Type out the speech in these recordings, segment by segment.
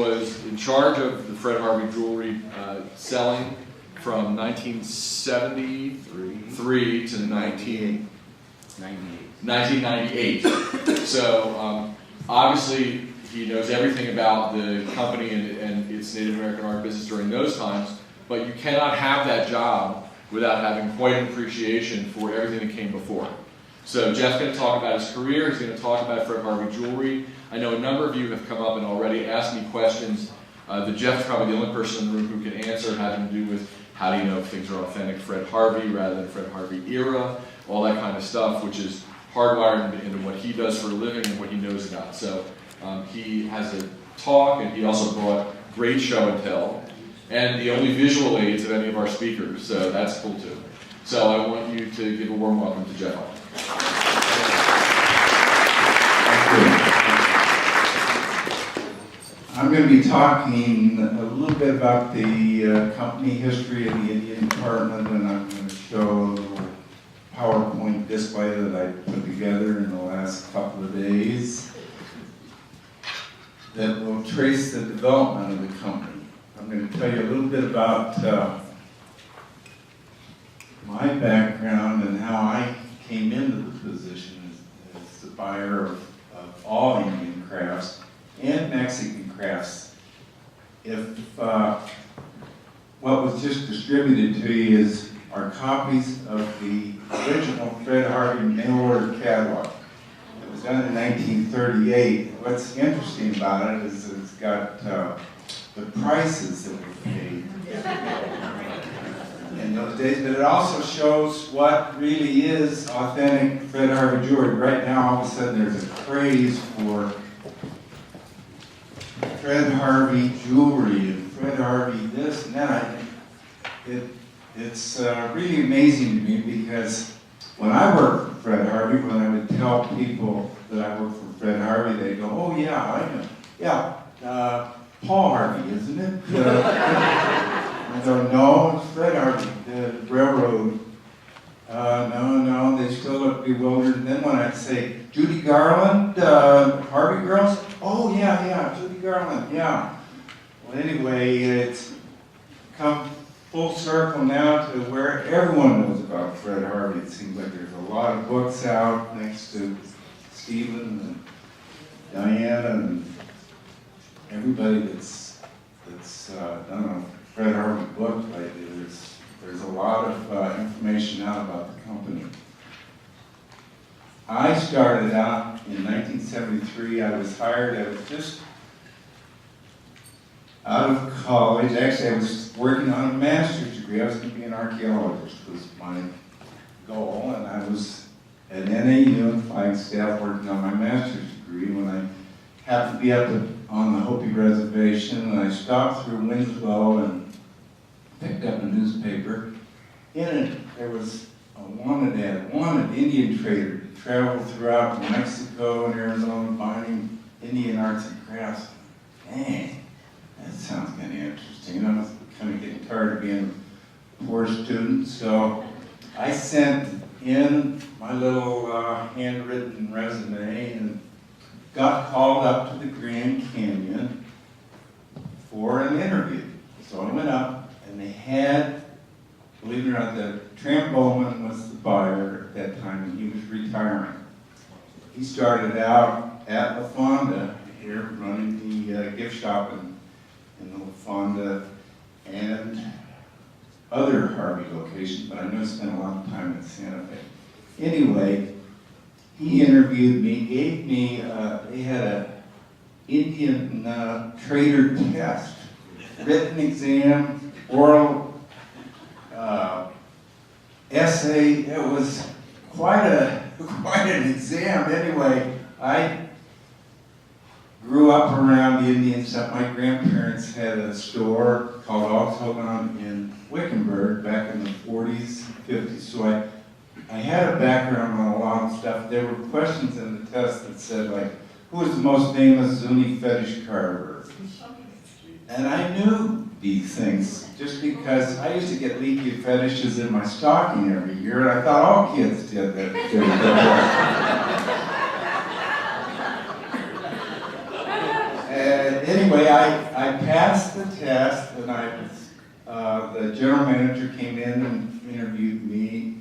was in charge of the Fred Harvey jewelry selling from 1973 to 1998. So obviously he knows everything about the company and its Native American art business during those times, but you cannot have that job without having quite an appreciation for everything that came before. So Jeff's going to talk about his career, he's going to talk about Fred Harvey jewelry. I know a number of you have come up and already asked me questions that Jeff's probably the only person in the room who can answer, having to do with how do you know if things are authentic Fred Harvey rather than Fred Harvey era, all that kind of stuff, which is hardwired into what he does for a living and what he knows about. So he has a talk, and he also brought great show and tell, and the only visual aids of any of our speakers, so that's cool too. So I want you to give a warm welcome to Jeff. I'm going to be talking a little bit about the company history of the Indian Department, and I'm going to show a little PowerPoint display that I put together in the last couple of days that will trace the development of the company. I'm going to tell you a little bit about my background and how I came into the position as the buyer of all Indian crafts and Mexican crafts. If what was just distributed to you is our copies of the original Fred Harvey mail order catalog. It was done in 1938. What's interesting about it is it's got the prices that were paid in those days, but it also shows what really is authentic Fred Harvey jewelry. Right now, all of a sudden, there's a craze for Fred Harvey jewelry and Fred Harvey this and that. It's really amazing to me because when I worked for Fred Harvey, when I would tell people that I worked for Fred Harvey, they'd go, "Oh yeah, I know. Yeah, Paul Harvey, isn't it?" I go, "No, it's Fred Harvey, the railroad." No, they still look bewildered. And then when I'd say, "Judy Garland, Harvey girls?" "Oh yeah, Judy Garland, yeah." Well, anyway, it's come full circle now to where everyone knows about Fred Harvey. It seems like there's a lot of books out next to Stephen and Diana and everybody that's done a Fred Harvey book lately. There's a lot of information out about the company. I started out in 1973. I was hired. I was just out of college. Actually, I was working on a master's degree. I was going to be an archaeologist was my goal, and I was at NAU in Flagstaff working on my master's degree when I happened to be up on the Hopi Reservation, and I stopped through Winslow and picked up a newspaper. In it, there was a wanted ad, wanted Indian trader to travel throughout Mexico and Arizona buying Indian arts and crafts. Dang, that sounds kind of interesting. I was kind of getting tired of being a poor student, so I sent in my little handwritten resume and got called up to the Grand Canyon for an interview. So I went up, and they had, believe it or not, the Tramp Bowman was the buyer at that time, and he was retiring. He started out at La Fonda here, running the gift shop in La Fonda and other Harvey locations, but I know he spent a lot of time in Santa Fe. Anyway, he interviewed me, gave me, they had an Indian trader test, written exam, oral essay. It was quite an exam. Anyway, I grew up around the Indian stuff. My grandparents had a store called Autogon in Wickenburg back in the 40s, 50s. So I had a background on a lot of stuff. There were questions in the test that said, like, who is the most famous Zuni fetish carver? And I knew these things just because I used to get leaky fetishes in my stocking every year, and I thought all kids did that. And anyway, I passed the test, and the general manager came in and interviewed me.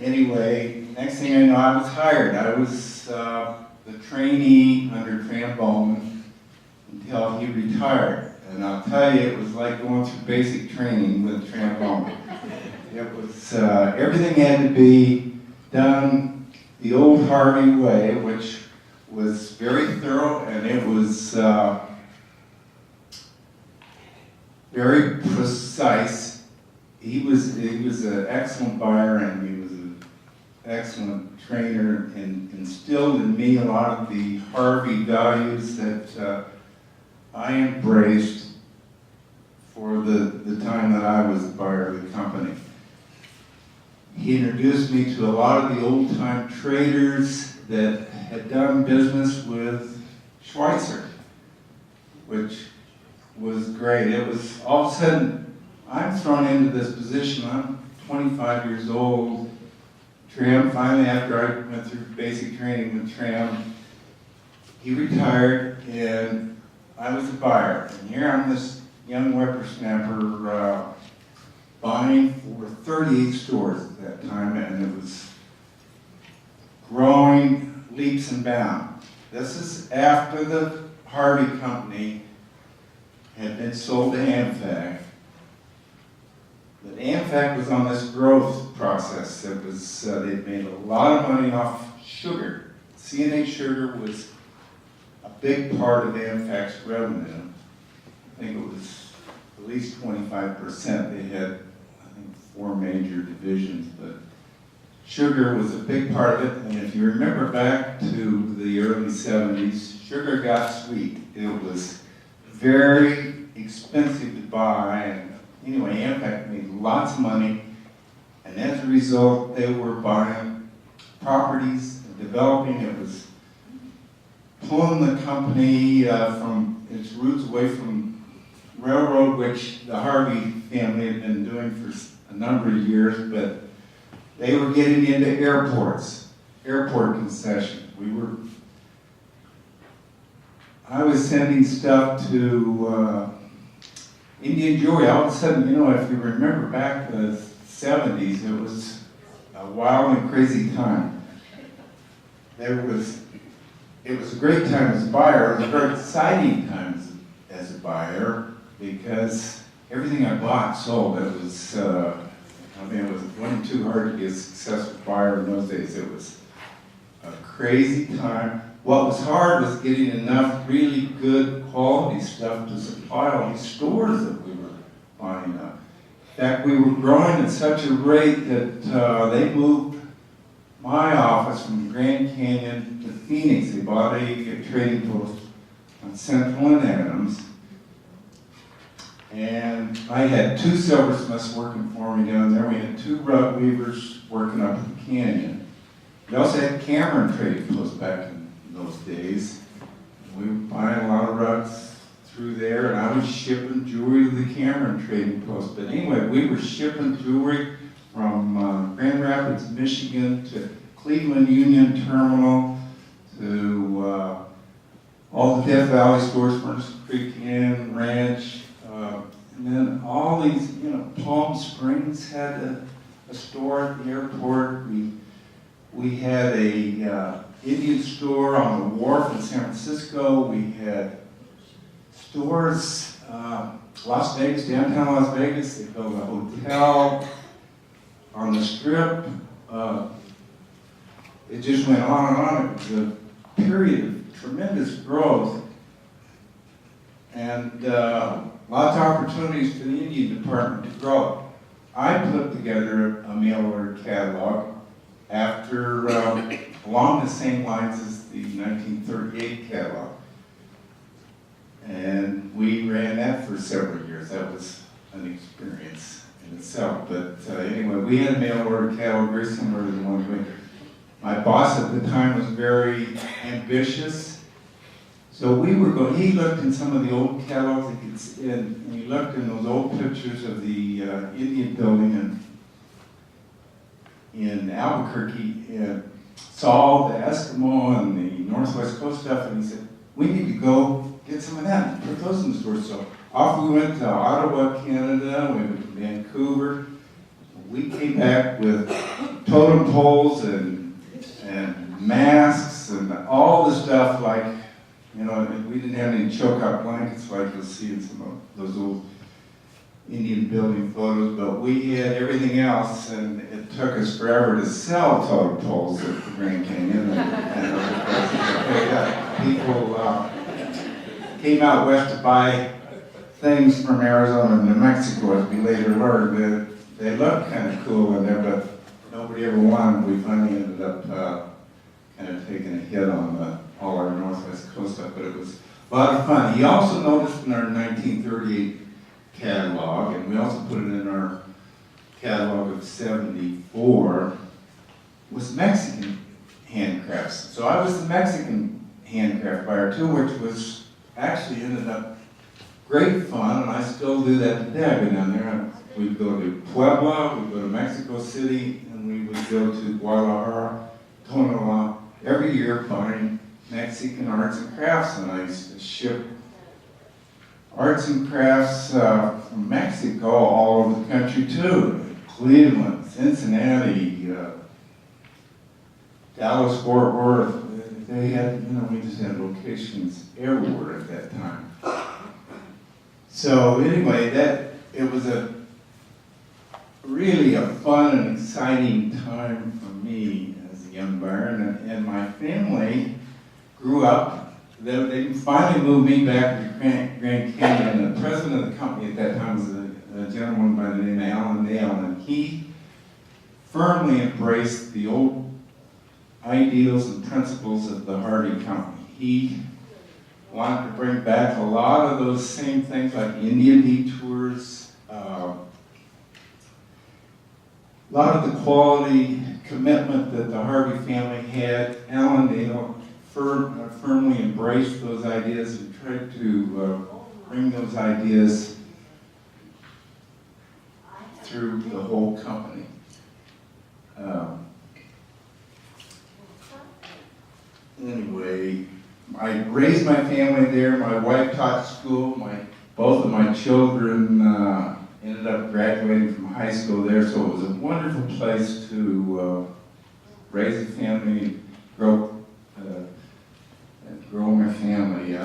Anyway, next thing I know, I was hired. I was the trainee under Tram Bowman until he retired. And I'll tell you, it was like going through basic training with Tram Bowman. It was, everything had to be done the old Harvey way, which was very thorough, and it was very precise. He was an excellent buyer, and he was an excellent trainer, and instilled in me a lot of the Harvey values that I embraced for the time that I was the buyer of the company. He introduced me to a lot of the old-time traders that had done business with Schweitzer, which was great. It was all of a sudden, I'm thrown into this position. I'm 25 years old. Tram, finally, after I went through basic training with Tram, he retired, and I was a buyer. And here I'm this young whippersnapper buying for 38 stores at that time, and it was growing leaps and bounds. This is after the Harvey company had been sold to AmFac. But AmFac was on this growth process. It was they'd made a lot of money off sugar. CNA sugar was a big part of AmFac's revenue. I think it was at least 25%. They had, I think, 4 major divisions, but sugar was a big part of it. And if you remember back to the early 70s, sugar got sweet. It was very expensive to buy, and anyway, AmFac made lots of money, and as a result, they were buying properties and developing. It was pulling the company from its roots away from railroad, which the Harvey family had been doing for a number of years, but they were getting into airports, airport concessions. I was sending stuff to Indian Jewelry. All of a sudden, if you remember back to the 70s, it was a wild and crazy time. It was a great time as a buyer. It was a very exciting time as a buyer because everything I bought sold. It was, it wasn't too hard to be a successful buyer in those days. It was a crazy time. What was hard was getting enough really good quality stuff to supply all these stores that we were buying up. In fact, we were growing at such a rate that they moved my office from Grand Canyon to Phoenix. They bought a trading post on Central and Adams. And I had 2 silversmiths working for me down there. We had 2 rug weavers working up in the canyon. We also had Cameron trading posts back in those days. We were buying a lot of rugs through there, and I was shipping jewelry to the Cameron trading post. But anyway, we were shipping jewelry from Grand Rapids, Michigan to Cleveland Union Terminal to all the Death Valley stores, Furnace Creek Inn, Ranch, and then all these, Palm Springs had a store at the airport. We had a Indian store on the wharf in San Francisco. We had stores, Las Vegas, downtown Las Vegas. They built a hotel on the Strip. It just went on and on. It was a period of tremendous growth and lots of opportunities for the Indian department to grow. I put together a mail order catalog after along the same lines as the 1938 catalog. And we ran that for several years. That was an experience in itself. But anyway, we had a mail order catalog very similar to the one we. My boss at the time was very ambitious. So we were going, he looked in some of the old catalogs, and he looked in those old pictures of the Indian building in Albuquerque, and saw the Eskimo and the Northwest Coast stuff, and he said, we need to go get some of that and put those in the store. So off we went to Ottawa, Canada, we went to Vancouver. We came back with totem poles and masks and all the stuff like, you know, we didn't have any choke-out blankets like you'll see in some of those old Indian building photos, but we had everything else, and it took us forever to sell totem poles at the Grand Canyon. People came out west to buy things from Arizona and New Mexico, as we later learned. They looked kind of cool in there, but nobody ever wanted them. We finally ended up kind of taking a hit on all our Northwest coast stuff, but it was a lot of fun. He also noticed in our 1938 catalog, and we also put it in our catalog of 74, was Mexican handcrafts. So I was the Mexican handcraft buyer too, which was actually ended up great fun, and I still do that today. I go down there, we'd go to Puebla, we'd go to Mexico City, and we would go to Guadalajara, Tonalá, every year buying Mexican arts and crafts, and I used to ship arts and crafts from Mexico all over the country too. Cleveland, Cincinnati, Dallas, Fort Worth. They had, you know, we just had locations everywhere at that time. So anyway, it was really a fun and exciting time for me as a young buyer, and my family grew up. They finally moved me back to Grand Canyon. The president of the company at that time was a gentleman by the name of Alan Dale, and he firmly embraced the old ideals and principles of the Harvey company. He wanted to bring back a lot of those same things like Indian detours, a lot of the quality commitment that the Harvey family had. Alan Dale firmly embraced those ideas and tried to bring those ideas through the whole company. Anyway, I raised my family there. My wife taught school. Both of my children ended up graduating from high school there, so it was a wonderful place to raise a family, grow my family.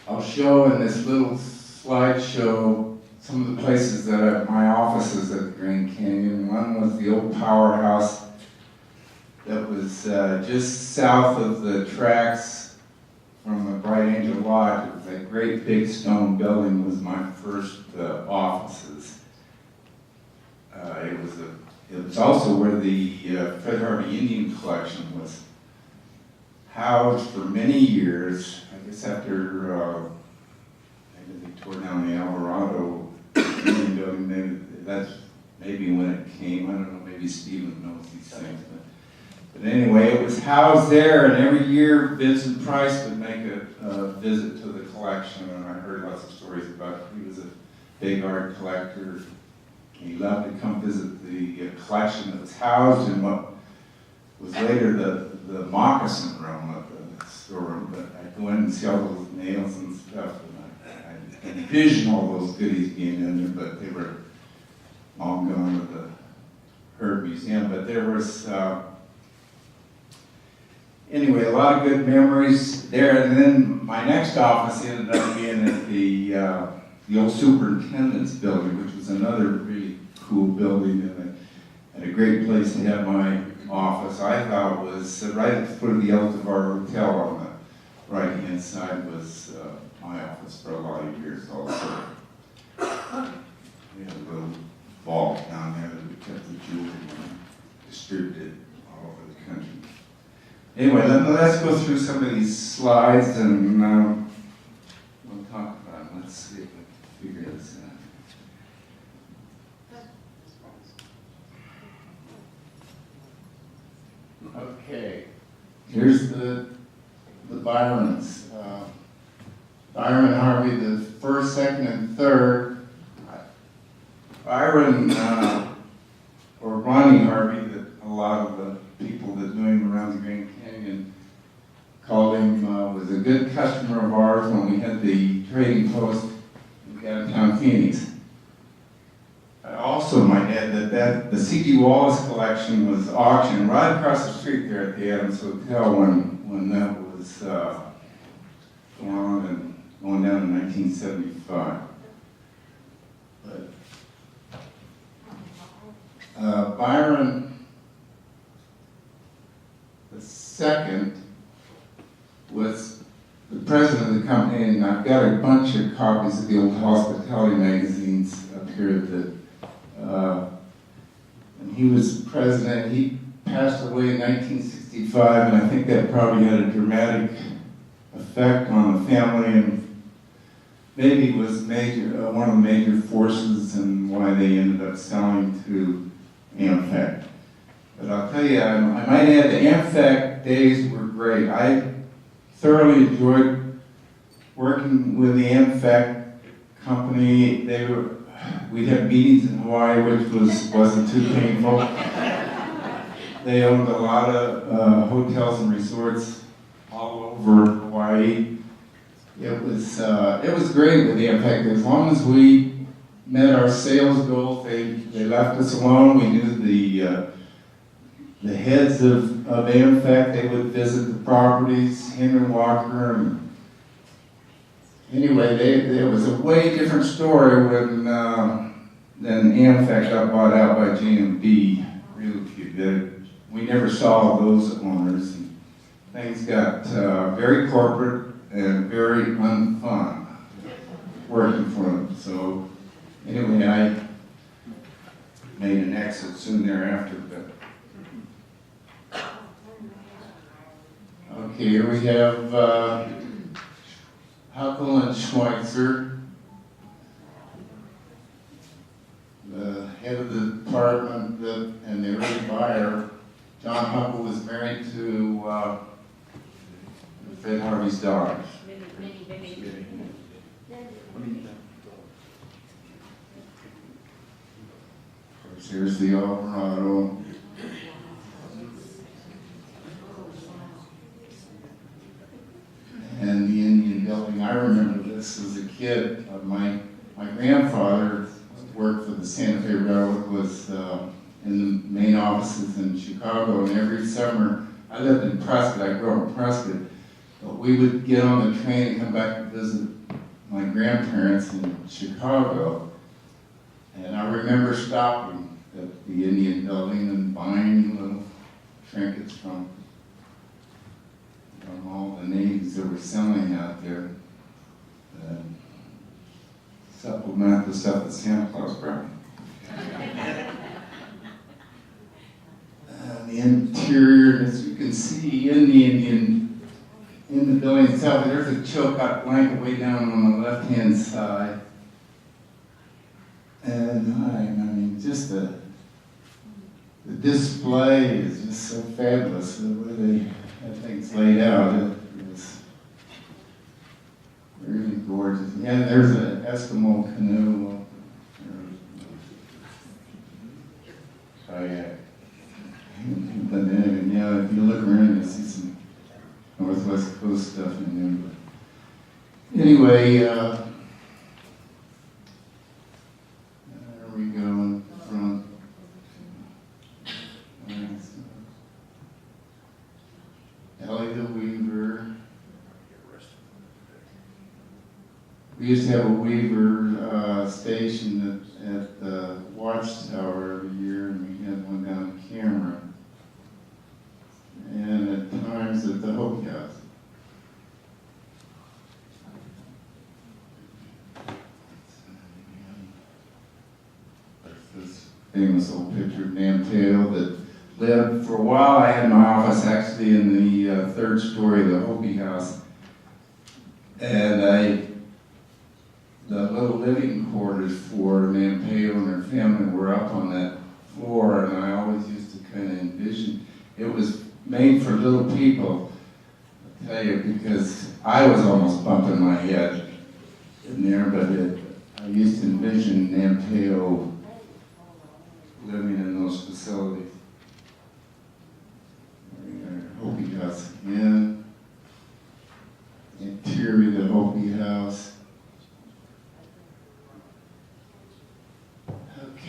I'll show in this little slideshow some of the places my offices at the Grand Canyon. One was the old powerhouse that was just south of the tracks from the Bright Angel Lodge. It was a great big stone building. It was my first offices. It was also where the Fred Harvey Indian Collection was housed for many years. I guess after maybe they tore down the Alvarado Indian building, that's maybe when it came. I don't know, maybe Stephen knows these things. But anyway, it was housed there, and every year Vincent Price would make a visit to the collection, and I heard lots of stories about he was a big art collector. He loved to come visit the collection that was housed in what was later the moccasin room of the storeroom. But I'd go in and see all those nails and stuff, and I envision all those goodies being in there, but they were long gone at the Herd Museum. But there was, anyway, a lot of good memories there. And then my next office ended up being at the old superintendent's building, which was another really cool building and a great place to have my office. I thought was right at the foot of the Eltivar Hotel on the right-hand side was my office for a lot of years also. We had a little vault down there that we kept the jewelry and distributed all over the country. Anyway, let's go through some of these slides and we'll talk about it. Let's see if we can figure this out. Okay, here's the Byrons. Byron Harvey, the first, second, and third. Byron, or Ronnie Harvey, that a lot of the people that knew him around the Grand Canyon called him, was a good customer trading post in downtown Phoenix. I also might add that the C.G. Wallace collection was auctioned right across the street there at the Adams Hotel when that was going on and going down in 1975. But Byron the second was the president of the company, and I've got a bunch of copies of the old hospitality magazines up here that and he was president. He passed away in 1965, and I think that probably had a dramatic effect on the family, and maybe was one of the major forces in why they ended up selling to AmFac. But I'll tell you, I might add the AmFac days were great. I thoroughly enjoyed working with the AmFac company. We'd have meetings in Hawaii, which wasn't too painful. They owned a lot of hotels and resorts all over Hawaii. It was great with the AmFac. As long as we met our sales goals, they left us alone. We knew the heads of AmFac. They would visit the properties, Henry Walker. And anyway, there was a way different story than AmFac got bought out by G&B Realty. We never saw those owners. And things got very corporate and very unfun working for them. So anyway, I made an exit soon thereafter. Okay, here we have Huckle and Schweitzer, the head of the department and the early buyer. John Huckle was married to Fred Harvey's daughter. Of course, here's the Alvarado. And the Indian building. I remember this as a kid. My grandfather worked for the Santa Fe Railroad, was in the main offices in Chicago, and every summer, I lived in Prescott, I grew up in Prescott, but we would get on the train and come back to visit my grandparents in Chicago, and I remember stopping at the Indian building and buying little trinkets from all the names that were selling out there, supplement the stuff that Santa Claus brought. The interior, as you can see in the building itself, there's a choke-out blanket way down on the left-hand side. And I mean, just the display is just so fabulous, the way they had things laid out. It was really gorgeous. Yeah, there's an Eskimo canoe. Kayak. But then, yeah, if you look around, you see some Northwest Coast stuff in there. But anyway, there we go in front. Ellie the Weaver. We used to have a Weaver station at the Watchtower every year, and we had one down in Cameron. And at times at the Hope House. This famous old picture of Nan Tail that lived for a while. I had my office actually in the third story of the Hopi House. And the little living quarters for Nan Tail and her family were up on that floor, and I always used to kind of envision it was made for little people, I'll tell you, because I was almost bumping my head in there, but I used to envision Nampeo living in those facilities. Hopi House again. Interior of the Hopi House.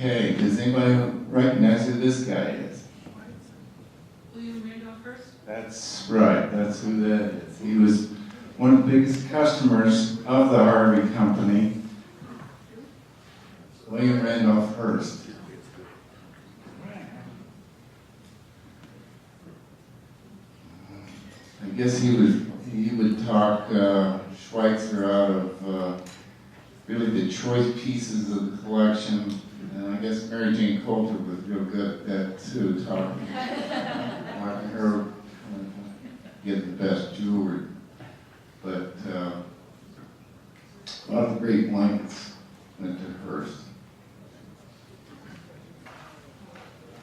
Okay, does anybody recognize who this guy is? William Randolph Hearst? That's right, that's who that is. He was one of the biggest customers of the Harvey Company, William Randolph Hearst. I guess he would talk Schweitzer out of really the choice pieces of the collection. And I guess Mary Jane Coulter was real good at that too, talking her get the best jewelry. But a lot of great blankets went to Hearst.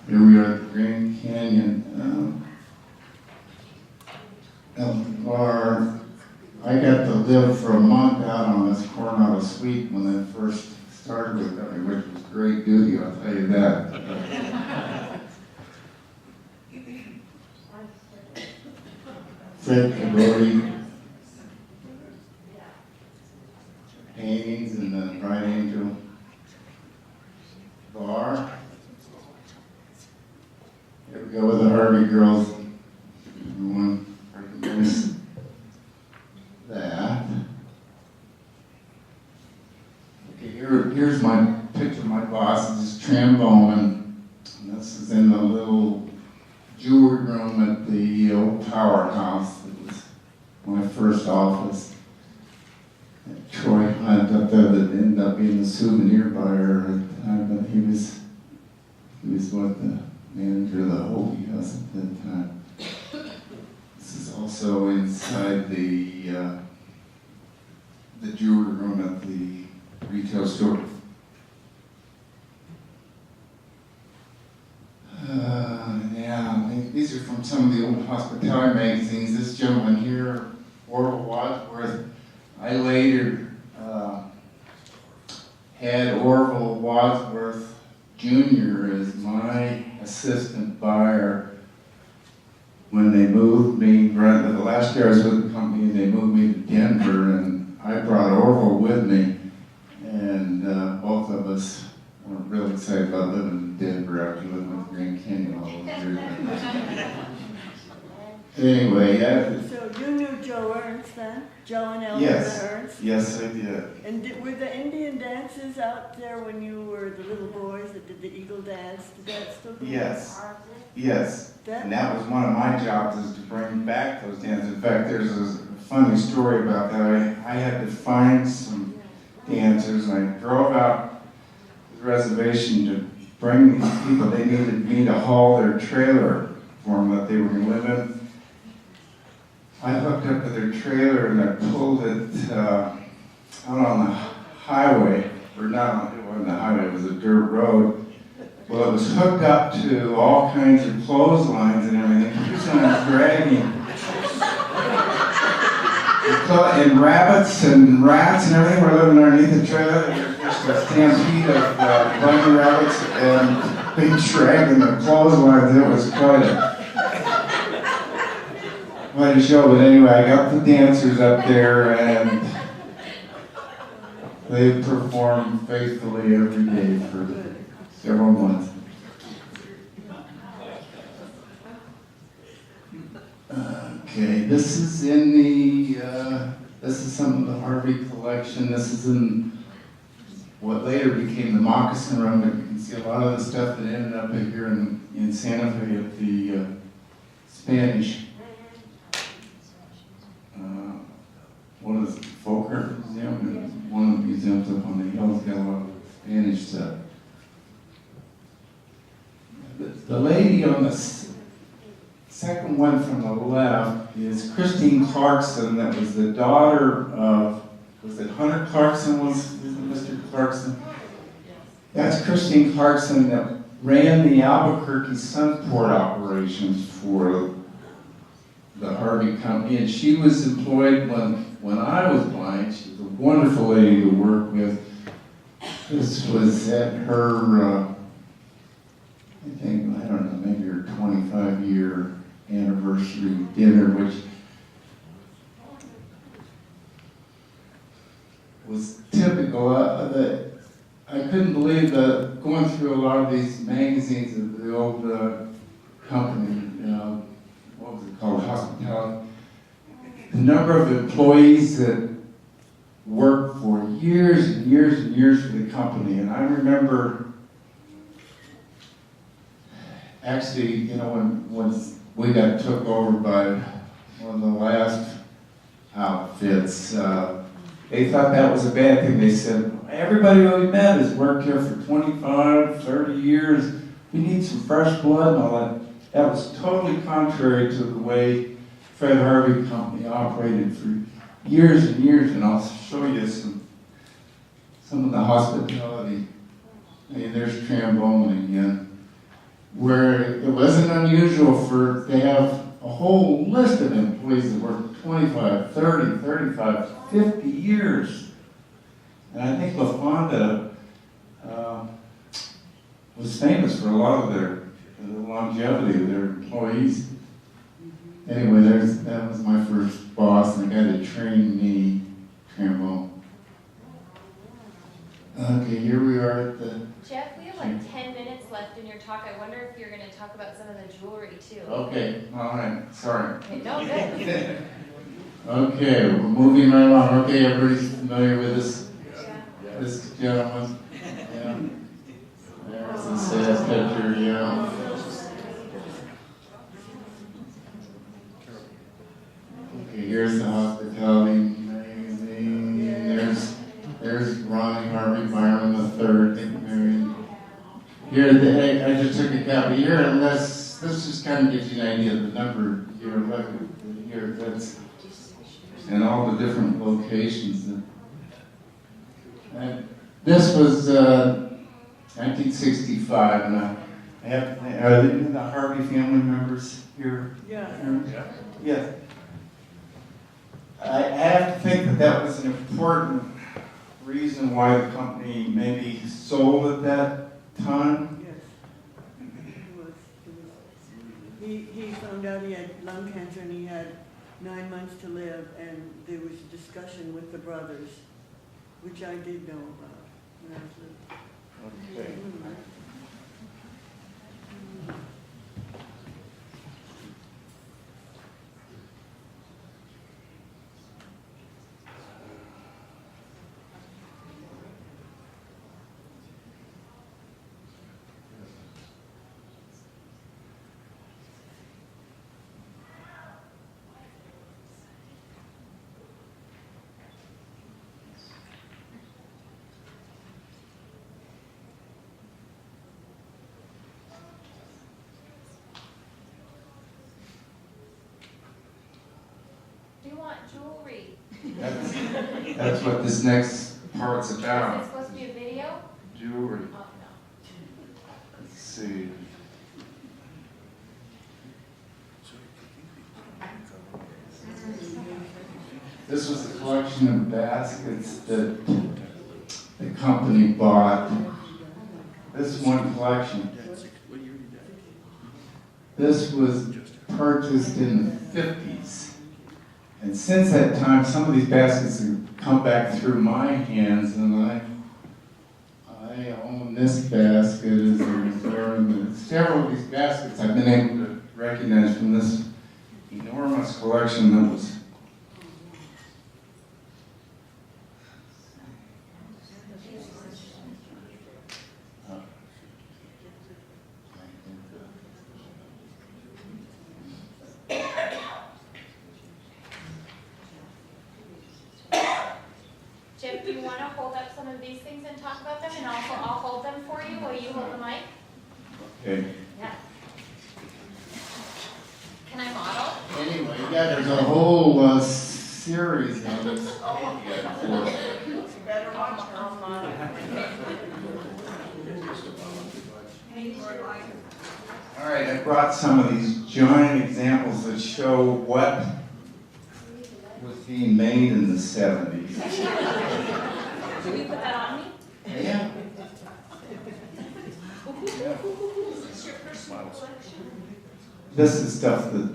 Here we are at the Grand Canyon. Bar. I got to live for a month out on this Coronado Suite when I first started with them, which was great duty, I'll tell you that. Fred Caboti paintings in the Bright Angel bar. Here we go with the Harvey girls. Everyone recognize that. Okay, here's my picture of my boss. This is Tram Bowman. And this is in the little jewelry room at the old powerhouse. It was my first office. And Troy Hunt up there that ended up being the souvenir buyer at the time, but he was what the manager of the Hopi House at that time. This is also inside the jewelry room at the retail store. These are from some of the old hospitality magazines. This gentleman here, Orville Wadsworth, I later had Orville Wadsworth Jr. as my assistant buyer when they moved me. The last year I was with the company, they moved me to Denver, and I brought Orville with me, and both of us were real excited about living in Denver after living with Grand Canyon all those years. Anyway, yeah. So you knew Joe Ernst then? Joe and Elvira Yes. Ernst? Yes, I did. And were the Indian dances out there when you were the little boys that did the Eagle dance? Did that still go on? Yes. Yes. And that was one of my jobs, is to bring back those dances. In fact, there's a funny story about that. I had to find some dancers, and I drove out to the reservation to bring these people. They needed me to haul their trailer for them that they were going to live in. I hooked up to their trailer and I pulled it out on the highway, or not, it wasn't a highway, it was a dirt road. Well, it was hooked up to all kinds of clotheslines and everything. Here's what I'm dragging. And rabbits and rats and everything were living underneath the trailer. There was just a stampede of bunny rabbits and being dragging the clotheslines. It was quite a show. But anyway, I got the dancers up there and they performed faithfully every day for several months. Okay, this is in the, this is some of the Harvey collection. This is in what later became the moccasin room, but you can see a lot of the stuff that ended up here in Santa Fe at the Spanish, what is it, Folk Art Museum, and one of the museums up on the hill's got a lot of Spanish stuff. The lady on the second one from the left is Christine Clarkson, that was the daughter of, was it Hunter Clarkson, was Mr. Clarkson? That's Christine Clarkson that ran the Albuquerque Sunport operations for the Harvey Company, and she was employed when I was blind. She was a wonderful lady to work with. This was at her, I think, I don't know, maybe her 25-year anniversary dinner, which was typical. I couldn't believe that going through a lot of these magazines of the old company, what was it called, hospitality. The number of employees that worked for years and years and years for the company. And I remember actually, when we got took over by one of the last outfits, they thought that was a bad thing. They said, everybody we met has worked here for 25, 30 years. We need some fresh blood and all that. That was totally contrary to the way Fred Harvey Company operated for years and years. And I'll show you some of the hospitality. Hey, there's Trombone again, where it wasn't unusual to have a whole list of employees that worked 25, 30, 35, 50 years. And I think La Fonda was famous for a lot of the longevity of their employees. Anyway, that was my first boss, and the guy that trained me, Trombone. Okay, here we are at the... Jeff, we have like 10 minutes left in your talk. I wonder if you're going to talk about some of the jewelry too. Okay, all right, sorry. Okay, no, good. Okay, we're moving right along. Okay, everybody's familiar with Yeah. this gentleman? Yeah. There's a sad picture, yeah. Okay, here's the hospitality magazine. There's Ronnie Harvey Byron III, getting married. Here, I just took a copy here, and this just kind of gives you an idea of the number here. Look here, that's, and all the different locations. And this was 1965, and I have, are the Harvey family members here? Yeah. Yes. I have to think that was an important reason why the company maybe sold at that time. Yes. He found out he had lung cancer and he had 9 months to live, and there was discussion with the brothers, which I did know about when I was little. Okay. Do you want jewelry? That's what this next part's Is about. this supposed to be a video? Jewelry. Oh, no. Let's see. This was a collection of baskets that the company bought. This is one collection. This was purchased in the 50s. And since that time, some of these baskets have come back through my hands, and I own this basket as a reserve. And several of these baskets I've been able to recognize from this enormous collection that was Jim, do you want to hold up some of these things and talk about them? And also, I'll hold them for you while you hold the mic. okay. Yeah. Can I model? Anyway, yeah, there's a whole series of this. Better watch how model. All right, I brought some of these giant examples that show what was being made in the 70s. Can we put that on me? Yeah. Is this your personal collection? This is stuff that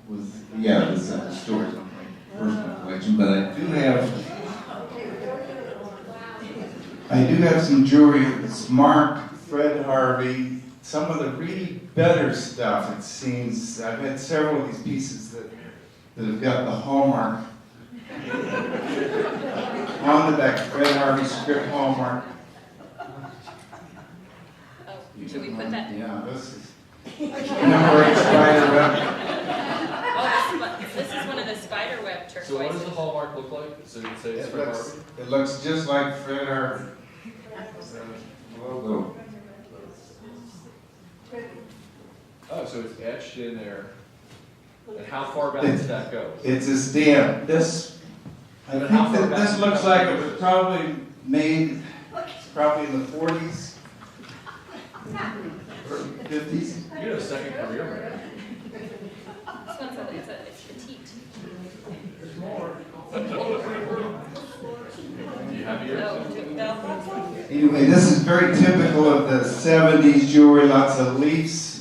was, yeah, this is a storage of my personal collection, but I do have, I do have some jewelry that's marked Fred Harvey. Some of the really better stuff, it seems. I've had several of these pieces that have got the hallmark on the back, Fred Harvey script hallmark. Oh, should we put that? Yeah, this is number 8 spider web. Oh, this is one of the spider web turquoises. So what does the hallmark look like? So you say it's Fred Harvey? It looks just like Fred Harvey. The logo. Oh, so it's etched in there. And how far back does that go? It's a stamp. This, I But think how far that back this does looks that like go? it was probably made, probably in the 40s. Or 50s. You had a second career, man. This one's it's petite. There's more. Do you have yours? No. Anyway, this is very typical of the 70s jewelry, lots of leaves.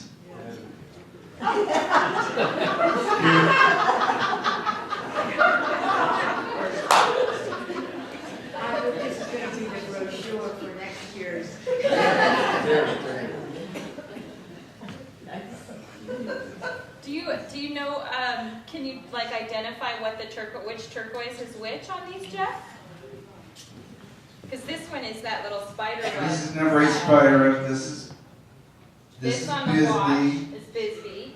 This is gonna be the brochure for next year's. Do you know? Can you like identify what the which turquoise is which on these, Jeff? Because this one is that little spider web. This is number 8 spider web. This This is on the watch Bisbee. is Bisbee.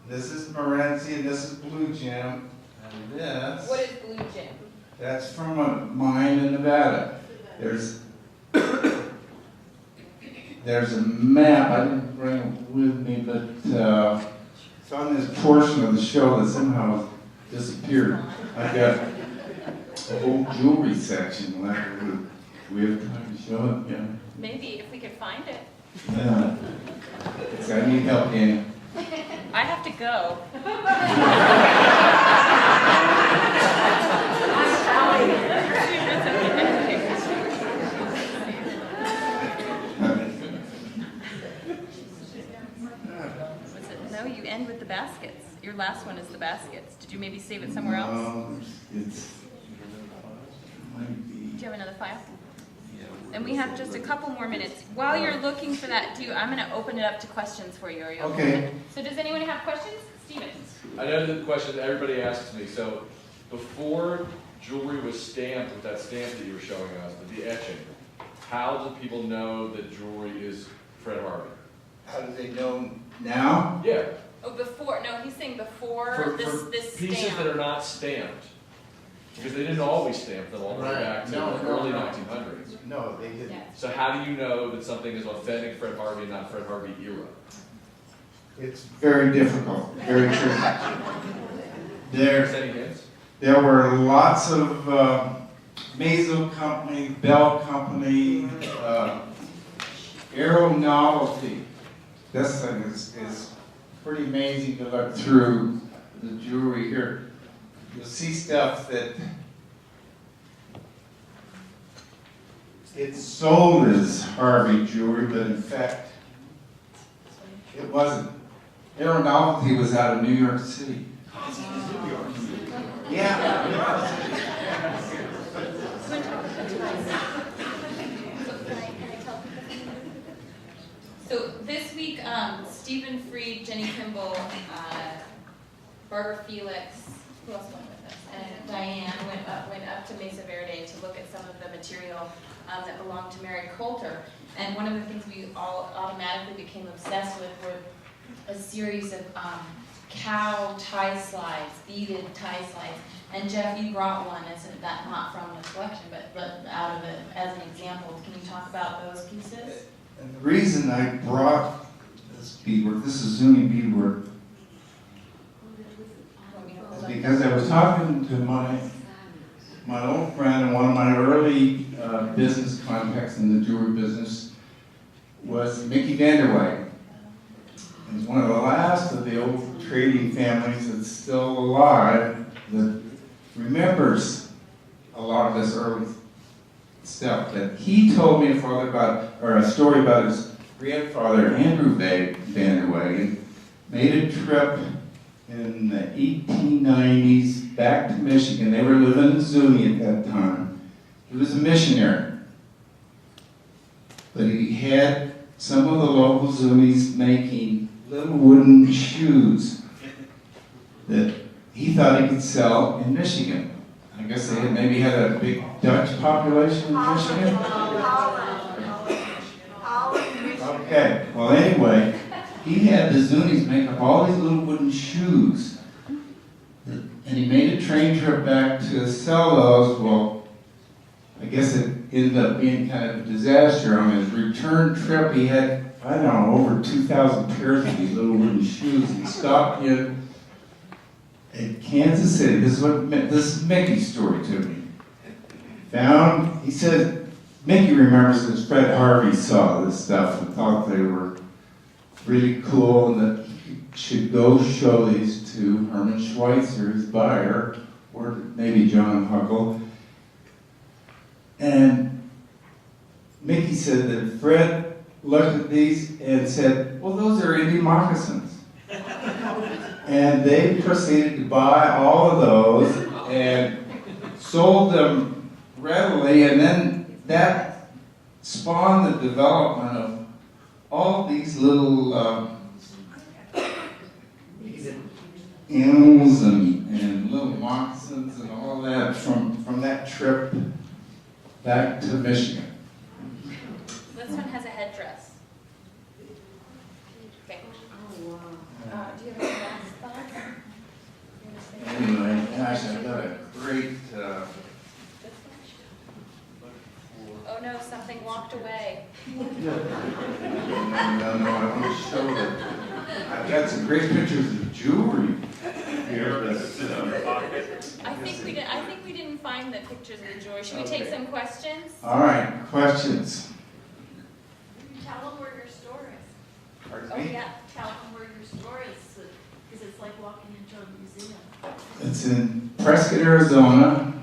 This is Morenci, and this is Blue Gem. And this, What is Blue Gem? that's from a mine in Nevada. There's a map, I didn't bring it with me, but it's on this portion of the show that somehow disappeared. I've got a whole jewelry section left. Do we have time to show it? Yeah. Maybe if we could find it. Yeah. So I need help, Danny. I have to go. No, you end with the baskets. Your last one is the baskets. Did you maybe save it somewhere else? No, it's might be. Do you have another file? And we have just a couple more minutes. While you're looking for that, I'm going to open it up to questions for you. Are you Okay. So does anyone have questions? Steven? I know the question that everybody asks me. So before jewelry was stamped with that stamp that you were showing us, the etching, how do people know that jewelry is Fred Harvey? How do they know now? Yeah. Oh, before. No, he's saying before For this pieces stamp. that are not stamped. Because they didn't always stamp them all the way Right. back to No, the no, early no. 1900s. No, they didn't. Yeah. So how do you know that something is authentic Fred Harvey and not Fred Harvey era? It's very difficult, very tricky. There's any hints? There were lots of Mazo Company, Bell Company, Aero Novelty. This thing is pretty amazing to look through the jewelry here. You'll see stuff that it's sold as Harvey jewelry, but in fact, it wasn't. Aero Novelty was out of New York City. Yeah. So this week, Stephen Freed, Jenny Kimball, Barbara Felix, who else went with us? And Diane went up to Mesa Verde to look at some of the material that belonged to Mary Coulter. And one of the things we all automatically became obsessed with were a series of cow tie slides, beaded tie slides. And Jeff, you brought one, that not from the collection, but out of it as an example. Can you talk about those pieces? And the reason I brought this beadwork, this is Zuni beadwork, is because I was talking to my old friend and one of my early business contacts in the jewelry business was Mickey Vanderwey. He's one of the last of the old trading families that's still alive that remembers a lot of this early stuff. That he told me a story about his grandfather, Andrew Vanderwey, made a trip in the 1890s back to Michigan. They were living in Zuni at that time. He was a missionary. But he had some of the local Zunis making little wooden shoes that he thought he could sell in Michigan. I guess they maybe had a big Dutch population in Michigan. Okay, well anyway, he had the Zunis make up all these little wooden shoes. And he made a train trip back to sell those. Well, I guess it ended up being kind of a disaster. On his return trip, he had, I don't know, over 2,000 pairs of these little wooden shoes. He stopped in Kansas City. This is Mickey's story to me. He said, Mickey remembers that Fred Harvey saw this stuff and thought they were really cool and that he should go show these to Herman Schweitzer, his buyer, or maybe John Huckle. And Mickey said that Fred looked at these and said, well, those are Indian moccasins. And they proceeded to buy all of those and sold them readily, and then that spawned the development of all these little animals and little moccasins and all that from that trip back to Michigan. This one has a headdress. Okay. Oh, wow. Do you have any last thoughts? Anyway, gosh, I got a great. Oh no, something walked away. No, I want to show that. I've got some great pictures of jewelry here. I think we didn't find the pictures of the jewelry. Should we take some questions? All right, questions. Tell them where your store is. Pardon Oh me? yeah. Tell them where your store is, because it's like walking into a museum. It's in Prescott, Arizona,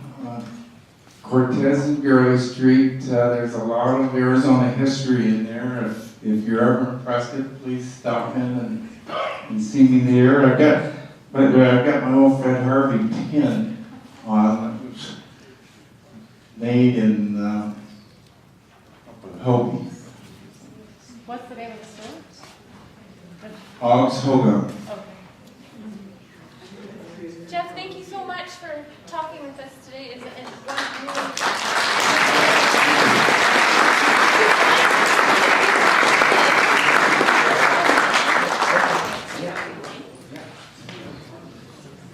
Cortez and Gurley Street. There's a lot of Arizona history in there. If you're ever in Prescott, please stop in and see me there. I've got my old Fred Harvey pin on. It was made in Hopi. What's the name of the store? Hogs Hogan. Okay. Jeff, thank you so much for talking with us today. It's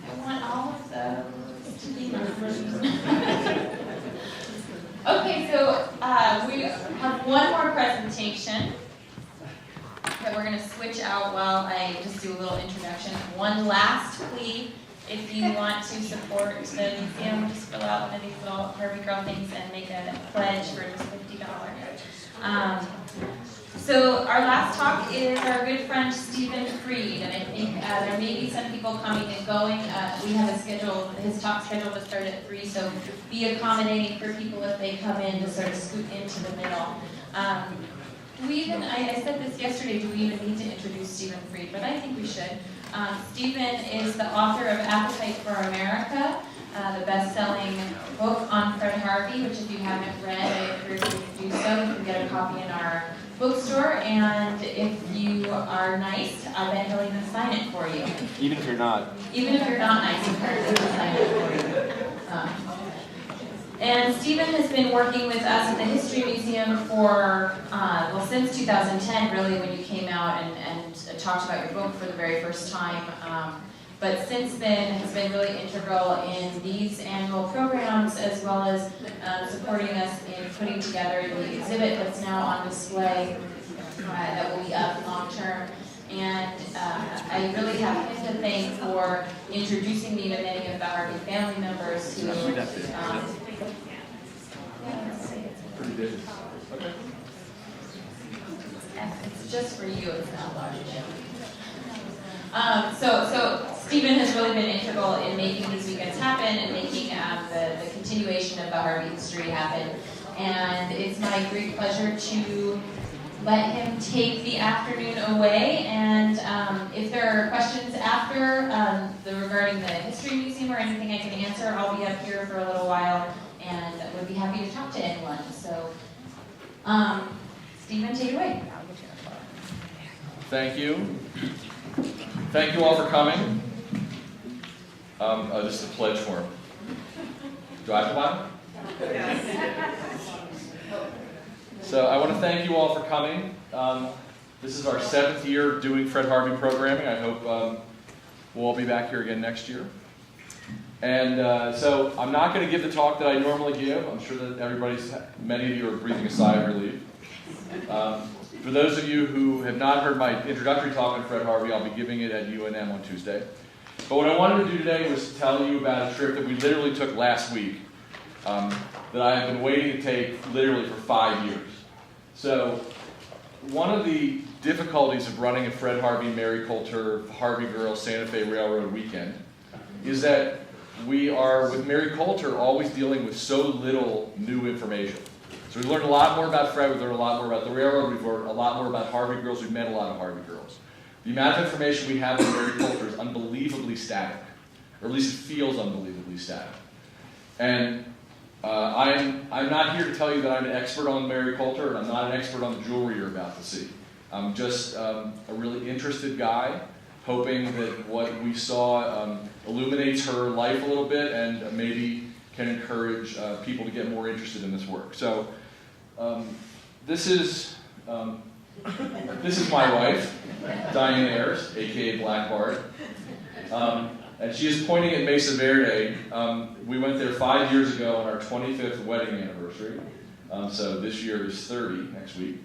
I want all of those to be mine. Okay, so we have one more presentation that we're going to switch out while I just do a little introduction. One last plea. If you want to support the museum, just fill out one of these little Harvey Girl things and make a pledge for just $50. So our last talk is our good friend Stephen Freed, and I think there may be some people coming and going. We have a schedule, his talk scheduled to start at 3, so be accommodating for people if they come in to sort of scoot into the middle. I said this yesterday, do we even need to introduce Stephen Freed? But I think we should. Stephen is the author of Appetite for America, the best-selling book on Fred Harvey, which if you haven't read, I encourage you to do so. You can get a copy in our bookstore, and if you are nice, I bet he'll even sign it for you. Even if you're not. Even if you're not nice, he will sign it for you. And Stephen has been working with us at the History Museum for, since 2010, really, when you came out and talked about your book for the very first time. But since then, has been really integral in these annual programs, as well as supporting us in putting together the exhibit that's now on display that will be up long term. And I really have him to thank for introducing me to many of the Harvey family members who Pretty busy. it's just for you, it's not large. So Stephen has really been integral in making these weekends happen and making the continuation of the Harvey history happen. And it's my great pleasure to let him take the afternoon away. And if there are questions after regarding the History Museum or anything I can answer, I'll be up here for a little while and would be happy happy to talk to anyone. So, Stephen, take it away. Thank you. Thank you all for coming. This is a pledge form. Do I have to buy it? So I want to thank you all for coming. This is our 7th year doing Fred Harvey programming. I hope we'll all be back here again next year. And so I'm not going to give the talk that I normally give. I'm sure that many of you are breathing a sigh of relief. For those of you who have not heard my introductory talk on Fred Harvey, I'll be giving it at UNM on Tuesday. But what I wanted to do today was tell you about a trip that we literally took last week that I have been waiting to take literally for 5 years. So one of the difficulties of running a Fred Harvey, Mary Coulter, Harvey Girls, Santa Fe Railroad weekend is that we are, with Mary Coulter, always dealing with so little new information. So we learned a lot more about Fred, we learned a lot more about the railroad, we've learned a lot more about Harvey Girls, we've met a lot of Harvey Girls. The amount of information we have on Mary Coulter is unbelievably static, or at least it feels unbelievably static. And I'm not here to tell you that I'm an expert on Mary Coulter, and I'm not an expert on the jewelry you're about to see. I'm just a really interested guy, hoping that what we saw illuminates her life a little bit and maybe can encourage people to get more interested in this work. So this is my wife, Diane Ayers, aka Black Bard. And she is pointing at Mesa Verde. We went there 5 years ago on our 25th wedding anniversary. So this year is 30 next week.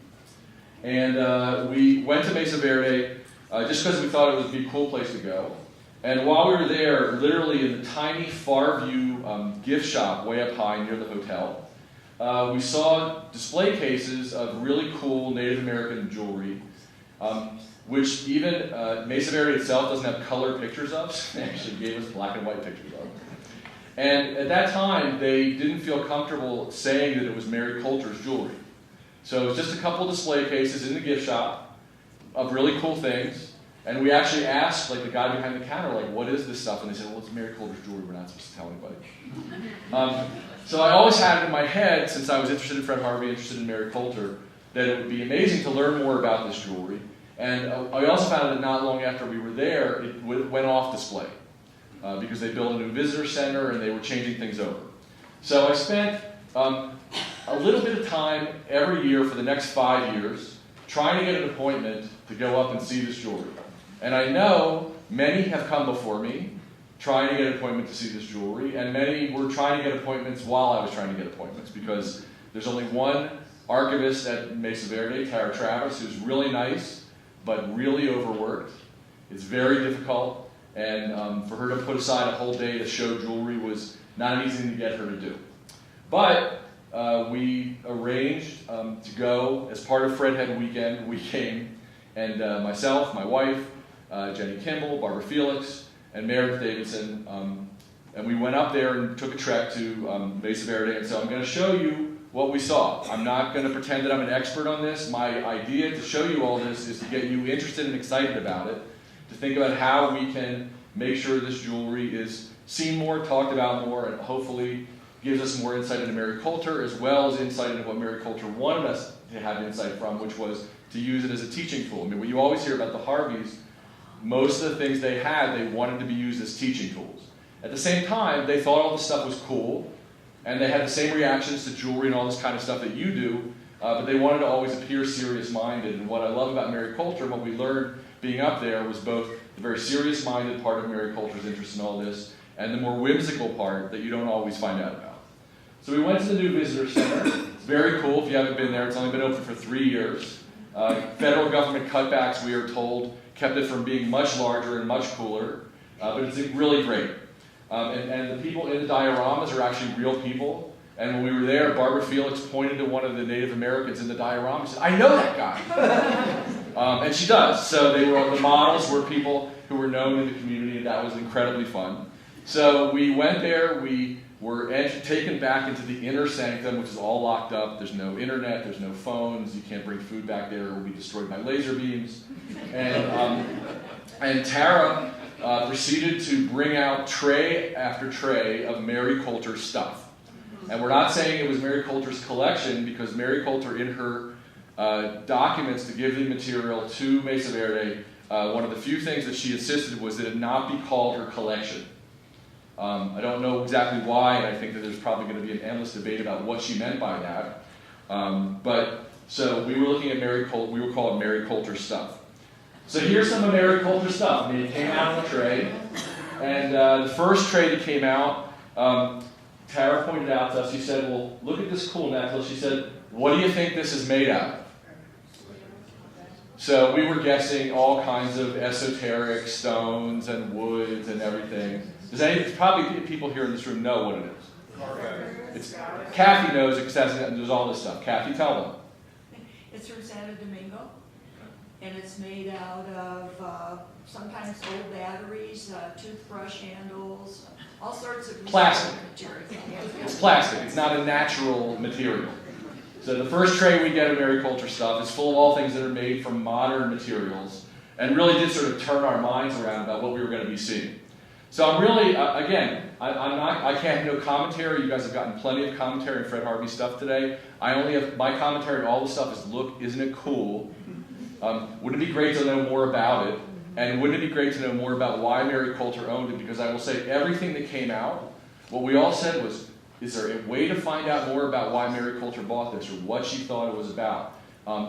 And we went to Mesa Verde just because we thought it would be a cool place to go. And while we were there, literally in the tiny Farview gift shop way up high near the hotel, we saw display cases of really cool Native American jewelry, which even Mesa Verde itself doesn't have color pictures of. They actually gave us black and white pictures of. And at that time, they didn't feel comfortable saying that it was Mary Coulter's jewelry. So it was just a couple display cases in the gift shop of really cool things. And we actually asked, like, the guy behind the counter, like, what is this stuff? And they said, well, it's Mary Coulter's jewelry. We're not supposed to tell anybody. So I always had it in my head, since I was interested in Fred Harvey, interested in Mary Coulter, that it would be amazing to learn more about this jewelry. And I also found that not long after we were there, it went off display because they built a new visitor center and they were changing things over. So I spent a little bit of time every year for the next 5 years trying to get an appointment to go up and see this jewelry. And I know many have come before me trying to get an appointment to see this jewelry, and many were trying to get appointments while I was trying to get appointments, because there's only one archivist at Mesa Verde, Tara Travis, who's really nice, but really overworked. It's very difficult, and for her to put aside a whole day to show jewelry was not an easy thing to get her to do. But we arranged to go as part of Fred Head Weekend. We came, and myself, my wife, Jenny Kimball, Barbara Felix, and Meredith Davidson, and we went up there and took a trek to Mesa Verde. And so I'm going to show you what we saw. I'm not going to pretend that I'm an expert on this. My idea to show you all this is to get you interested and excited about it, to think about how we can make sure this jewelry is seen more, talked about more, and hopefully gives us more insight into Mary Coulter, as well as insight into what Mary Coulter wanted us to have insight from, which was to use it as a teaching tool. I mean, what you always hear about the Harveys, most of the things they had, they wanted to be used as teaching tools. At the same time, they thought all this stuff was cool, and they had the same reactions to jewelry and all this kind of stuff that you do, but they wanted to always appear serious-minded. And what I love about Mary Coulter, and what we learned being up there, was both the very serious-minded part of Mary Coulter's interest in all this, and the more whimsical part that you don't always find out about. So we went to the new visitor center. It's very cool if you haven't been there. It's only been open for 3 years. Federal government cutbacks, we are told, kept it from being much larger and much cooler, but it's really great. And the people in the dioramas are actually real people. And when we were there, Barbara Felix pointed to one of the Native Americans in the diorama and said, I know that guy. And she does. So the models were people who were known in the community, and that was incredibly fun. So we went there, we were taken back into the inner sanctum, which is all locked up. There's no internet, there's no phones, you can't bring food back there, it will be destroyed by laser beams. And Tara proceeded to bring out tray after tray of Mary Coulter stuff. And we're not saying it was Mary Coulter's collection, because Mary Coulter, in her documents to give the material to Mesa Verde, one of the few things that she insisted was that it not be called her collection. I don't know exactly why, and I think that there's probably going to be an endless debate about what she meant by that. So we were looking at Mary Coulter, we were calling Mary Coulter stuff. So here's some of Mary Coulter stuff. I mean, it came out in a tray, and the first tray that came out, Tara pointed out to us, she said, well, look at this cool necklace. She said, what do you think this is made out of? So we were guessing all kinds of esoteric stones and woods and everything. Probably people here in this room know what it is. Kathy knows it because there's all this stuff. Kathy, tell them. It's from Santo Domingo, and it's made out of sometimes old batteries, toothbrush handles, all sorts of Plastic. materials. It's plastic. It's not a natural material. So the first tray we get of Mary Coulter stuff is full of all things that are made from modern materials, and really did sort of turn our minds around about what we were going to be seeing. So I'm really, again, I can't have no commentary. You guys have gotten plenty of commentary on Fred Harvey stuff today. I only have, my commentary on all the stuff is, look, isn't it cool? Wouldn't it be great to know more about it? And wouldn't it be great to know more about why Mary Coulter owned it? Because I will say, everything that came out, what we all said was, is there a way to find out more about why Mary Coulter bought this, or what she thought it was about?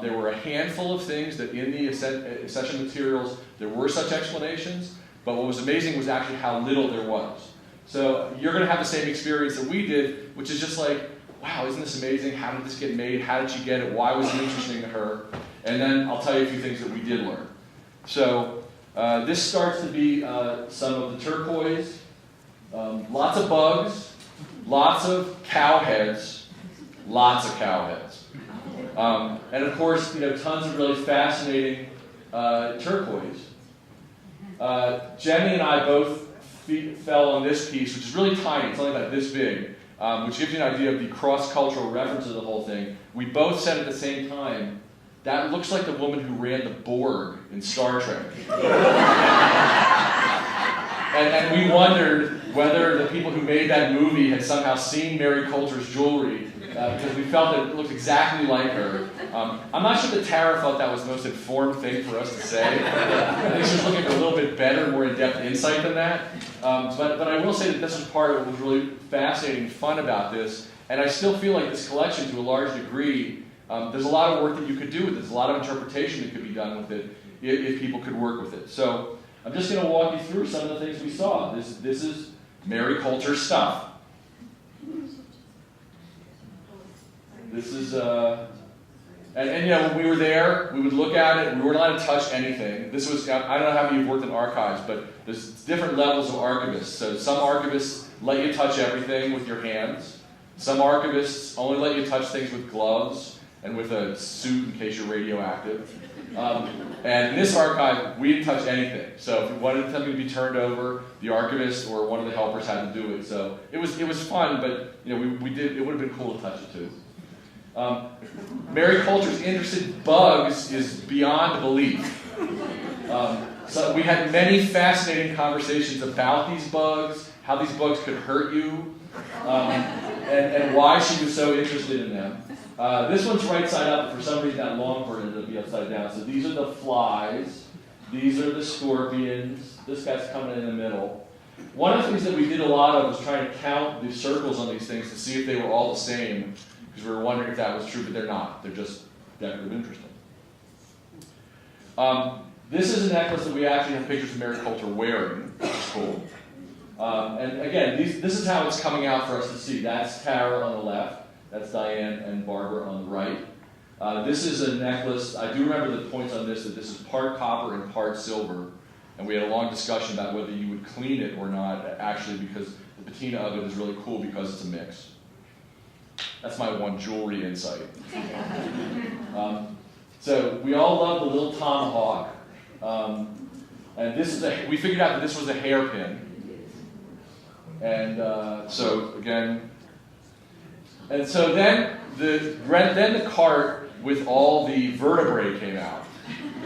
There were a handful of things that in the accession materials, there were such explanations, but what was amazing was actually how little there was. So you're going to have the same experience that we did, which is just like, wow, isn't this amazing? How did this get made? How did she get it? Why was it interesting to her? And then I'll tell you a few things that we did learn. So this starts to be some of the turquoise, lots of bugs, lots of cow heads, and of course, tons of really fascinating turquoise. Jenny and I both fell on this piece, which is really tiny. It's only about this big, which gives you an idea of the cross-cultural reference of the whole thing. We both said at the same time, that looks like the woman who ran the Borg in Star Trek. And we wondered whether the people who made that movie had somehow seen Mary Coulter's jewelry, because we felt that it looked exactly like her. I'm not sure that Tara felt that was the most informed thing for us to say. I think she was looking for a little bit better, more in-depth insight than that. But I will say that this was part of what was really fascinating and fun about this, and I still feel like this collection, to a large degree, there's a lot of work that you could do with it. There's a lot of interpretation that could be done with it if people could work with it. So I'm just going to walk you through some of the things we saw. This is Mary Coulter stuff. This is, when we were there, we would look at it, we weren't allowed to touch anything. This was, I don't know how many of you have worked in archives, but there's different levels of archivists. So some archivists let you touch everything with your hands. Some archivists only let you touch things with gloves and with a suit in case you're radioactive. And in this archive, we didn't touch anything. So if we wanted something to be turned over, the archivist or one of the helpers had to do it. So it was fun, but we did. It would have been cool to touch it too. Mary Coulter's interest in bugs is beyond belief. So we had many fascinating conversations about these bugs, how these bugs could hurt you, and why she was so interested in them. This one's right side up, but for some reason that long part ended up be upside down. So these are the flies, these are the scorpions, this guy's coming in the middle. One of the things that we did a lot of was trying to count the circles on these things to see if they were all the same, because we were wondering if that was true, but they're not. They're just decorative interesting. This is a necklace that we actually have pictures of Mary Coulter wearing, which is cool. And again, this is how it's coming out for us to see. That's Tara on the left. That's Diane and Barbara on the right. This is a necklace. I do remember the points on this, that this is part copper and part silver. And we had a long discussion about whether you would clean it or not, actually, because the patina of it is really cool because it's a mix. That's my one jewelry insight. So we all love the little tomahawk. And this is we figured out that this was a hairpin. And so again, and so then the cart with all the vertebrae came out.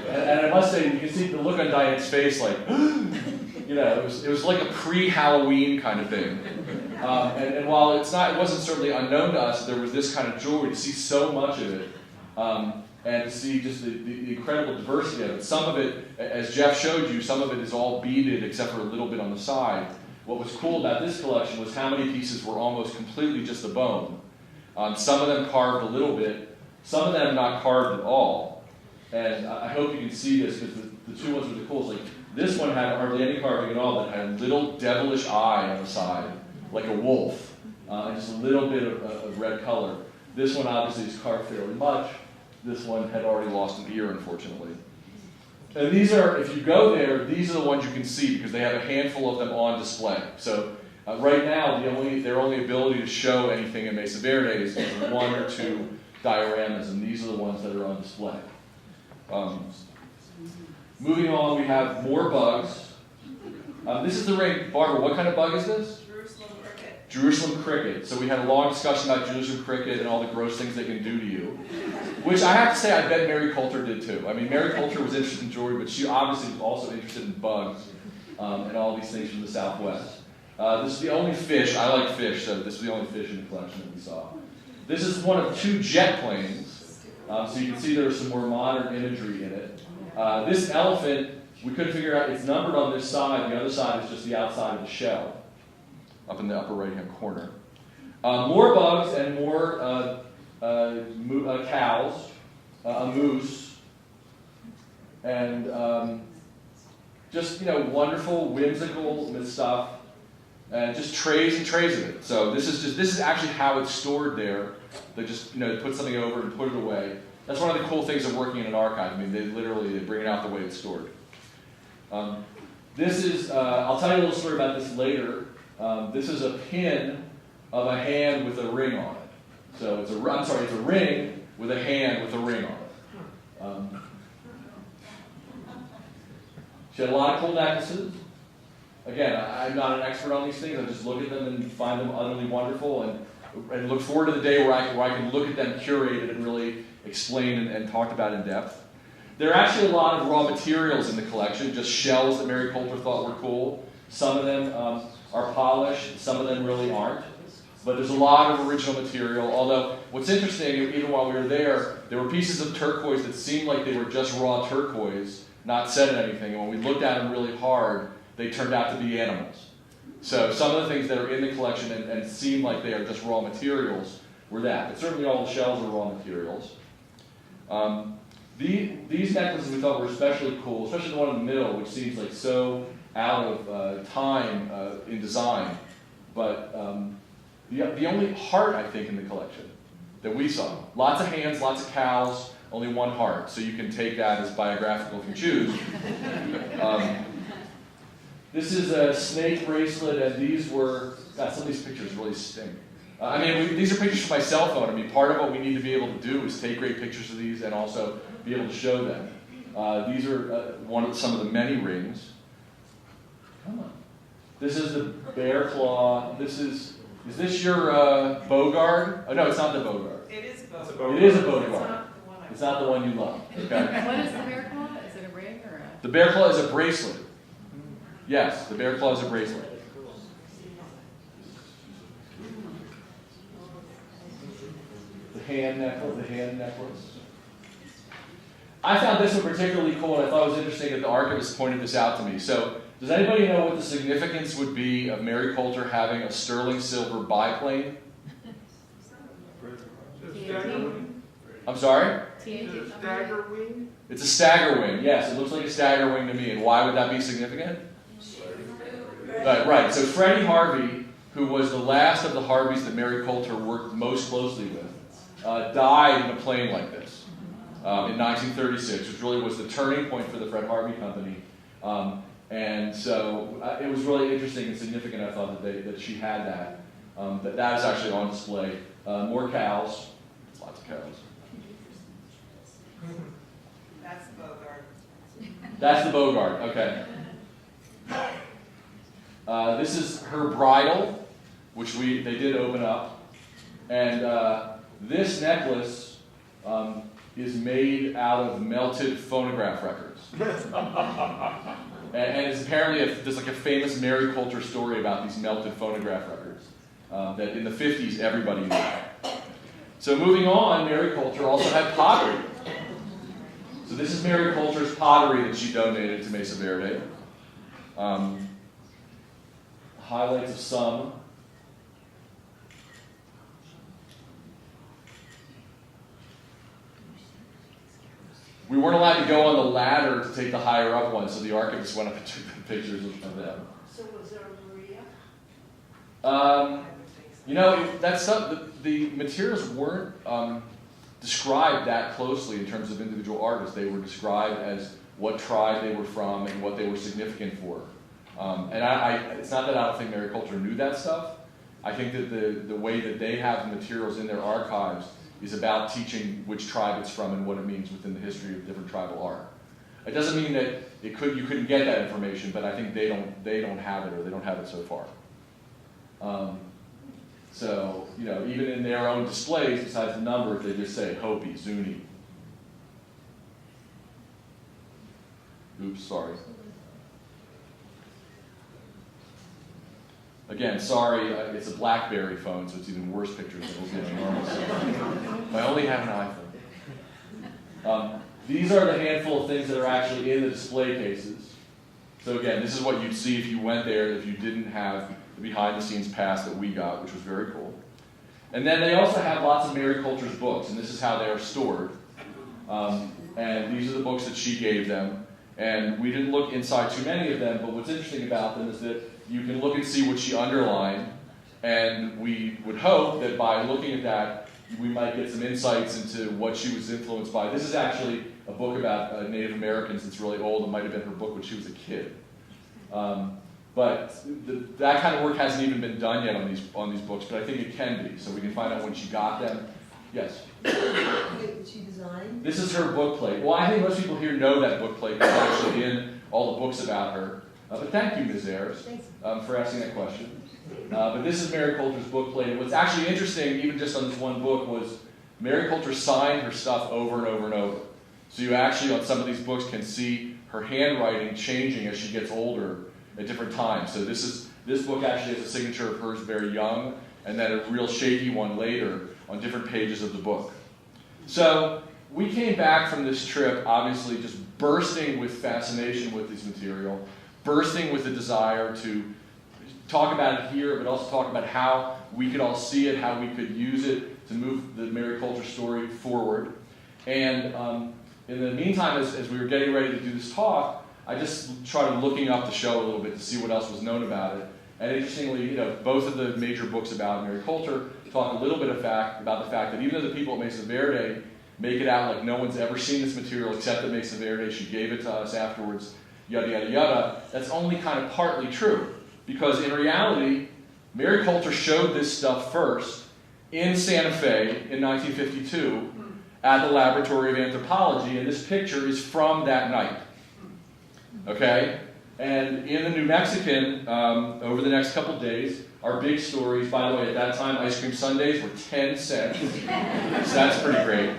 And I must say, you can see the look on Diane's face, like, it was like a pre-Halloween kind of thing. And while it wasn't certainly unknown to us, there was this kind of jewelry, to see so much of it, and to see just the incredible diversity of it. Some of it, as Jeff showed you, some of it is all beaded except for a little bit on the side. What was cool about this collection was how many pieces were almost completely just a bone. Some of them carved a little bit, some of them not carved at all. And I hope you can see this, because the two ones were the coolest. Like, this one had hardly any carving at all, but had a little devilish eye on the side, like a wolf, and just a little bit of red color. This one obviously is carved fairly much. This one had already lost an ear, unfortunately. And these are, if you go there, these are the ones you can see, because they have a handful of them on display. So right now, their only ability to show anything in Mesa Verde is one or two dioramas, and these are the ones that are on display. Moving on, we have more bugs. This is the ring. Barbara, what kind of bug is this? Jerusalem cricket. Jerusalem cricket. So we had a long discussion about Jerusalem cricket and all the gross things they can do to you. Which I have to say, I bet Mary Coulter did too. I mean, Mary Coulter was interested in jewelry, but she obviously was also interested in bugs and all these things from the Southwest. This is the only fish. I like fish, so this is the only fish in the collection that we saw. This is one of two jet planes. So you can see there's some more modern imagery in it. This elephant, we couldn't figure out, it's numbered on this side. The other side is just the outside of the shell, up in the upper right-hand corner. More bugs and more cows, a moose, and just, wonderful, whimsical stuff, and just trays and trays of it. So this is actually how it's stored there. They just, put something over and put it away. That's one of the cool things of working in an archive. I mean, they bring it out the way it's stored. This is, I'll tell you a little story about this later. This is a pin of a hand with a ring on it. So it's a ring with a hand with a ring on it. She had a lot of cool necklaces. Again, I'm not an expert on these things. I just look at them and find them utterly wonderful, and look forward to the day where I can look at them curated and really explained and talked about in depth. There are actually a lot of raw materials in the collection, just shells that Mary Coulter thought were cool. Some of them are polished, some of them really aren't. But there's a lot of original material, although what's interesting, even while we were there were pieces of turquoise that seemed like they were just raw turquoise, not set in anything. And when we looked at them really hard, they turned out to be animals. So some of the things that are in the collection and seem like they are just raw materials were that. But certainly all the shells are raw materials. These necklaces we thought were especially cool, especially the one in the middle, which seems like so out of time in design. But the only heart, I think, in the collection that we saw. Lots of hands, lots of cows, only one heart. So you can take that as biographical if you choose. This is a snake bracelet, and these were, God, some of these pictures really stink. These are pictures from my cell phone. I mean, part of what we need to be able to do is take great pictures of these and also be able to show them. These are some of the many rings. Come on. This is the bear claw. Is this your bow guard? Oh, no, it's not the bow guard. It is a bow. It is a bow guard. It's not the one you love. Okay. What is the bear claw? Is it a ring or a... The bear claw is a bracelet. Yes, the bear claw is a bracelet. The hand necklace. I found this one particularly cool, and I thought it was interesting that the archivist pointed this out to me. So, does anybody know what the significance would be of Mary Coulter having a sterling silver biplane? I'm sorry? Stagger wing? It's a stagger wing, yes. It looks like a stagger wing to me. And why would that be significant? Right. So Freddie Harvey, who was the last of the Harveys that Mary Coulter worked most closely with, died in a plane like this in 1936, which really was the turning point for the Fred Harvey Company. And so it was really interesting and significant, I thought, that she had that. That is actually on display. More cows. Lots of cows. That's the Bogart. That's the Bogart, okay. This is her bridle, which they did open up. And this necklace is made out of melted phonograph records. And it's apparently there's like a famous Mary Coulter story about these melted phonograph records. that in the 50s everybody knew. So moving on, Mary Coulter also had pottery. So this is Mary Coulter's pottery that she donated to Mesa Verde. Highlights of some. We weren't allowed to go on the ladder to take the higher up one, so the archivist went up and took the pictures of them. So was there a Maria? You know, that's the materials weren't described that closely in terms of individual artists. They were described as what tribe they were from and what they were significant for. And it's not that I don't think Mary Coulter knew that stuff. I think that the way that they have the materials in their archives is about teaching which tribe it's from and what it means within the history of different tribal art. It doesn't mean that you couldn't get that information, but I think they don't have it, or they don't have it so far. So, you know, even in their own displays, besides the numbers, they just say Hopi, Zuni. Oops, sorry. Again, sorry, it's a BlackBerry phone, so it's even worse pictures than it'll be on a normal phone. I only have an iPhone. These are the handful of things that are actually in the display cases. So again, this is what you'd see if you went there, if you didn't have the behind-the-scenes pass that we got, which was very cool. And then they also have lots of Mary Coulter's books, and this is how they are stored. And these are the books that she gave them. And we didn't look inside too many of them, but what's interesting about them is that you can look and see what she underlined, and we would hope that by looking at that, we might get some insights into what she was influenced by. This is actually a book about Native Americans that's really old. It might have been her book when she was a kid. But that kind of work hasn't even been done yet on these books, but I think it can be, so we can find out when she got them. Yes? Did she design? This is her bookplate. Well, I think most people here know that bookplate. It's actually in all the books about her. But thank you, Ms. Ayers, for asking that question. But this is Mary Coulter's bookplate. And what's actually interesting, even just on this one book, was Mary Coulter signed her stuff over and over and over. So you actually, on some of these books, can see her handwriting changing as she gets older at different times. So this book actually has a signature of hers very young, and then a real shaky one later on different pages of the book. So we came back from this trip, obviously just bursting with fascination with this material, bursting with the desire to talk about it here, but also talk about how we could all see it, how we could use it to move the Mary Coulter story forward. And in the meantime, as we were getting ready to do this talk, I just started looking up the show a little bit to see what else was known about it. And interestingly, you know, both of the major books about Mary Coulter talk a little bit about the fact that even though the people at Mesa Verde make it out like no one's ever seen this material except at Mesa Verde, she gave it to us afterwards, yada, yada, yada, that's only kind of partly true. Because in reality, Mary Coulter showed this stuff first in Santa Fe in 1952 at the Laboratory of Anthropology, and this picture is from that night. Okay? And in the New Mexican, over the next couple days, our big stories, by the way, at that time, ice cream sundaes were 10 cents. So that's pretty great.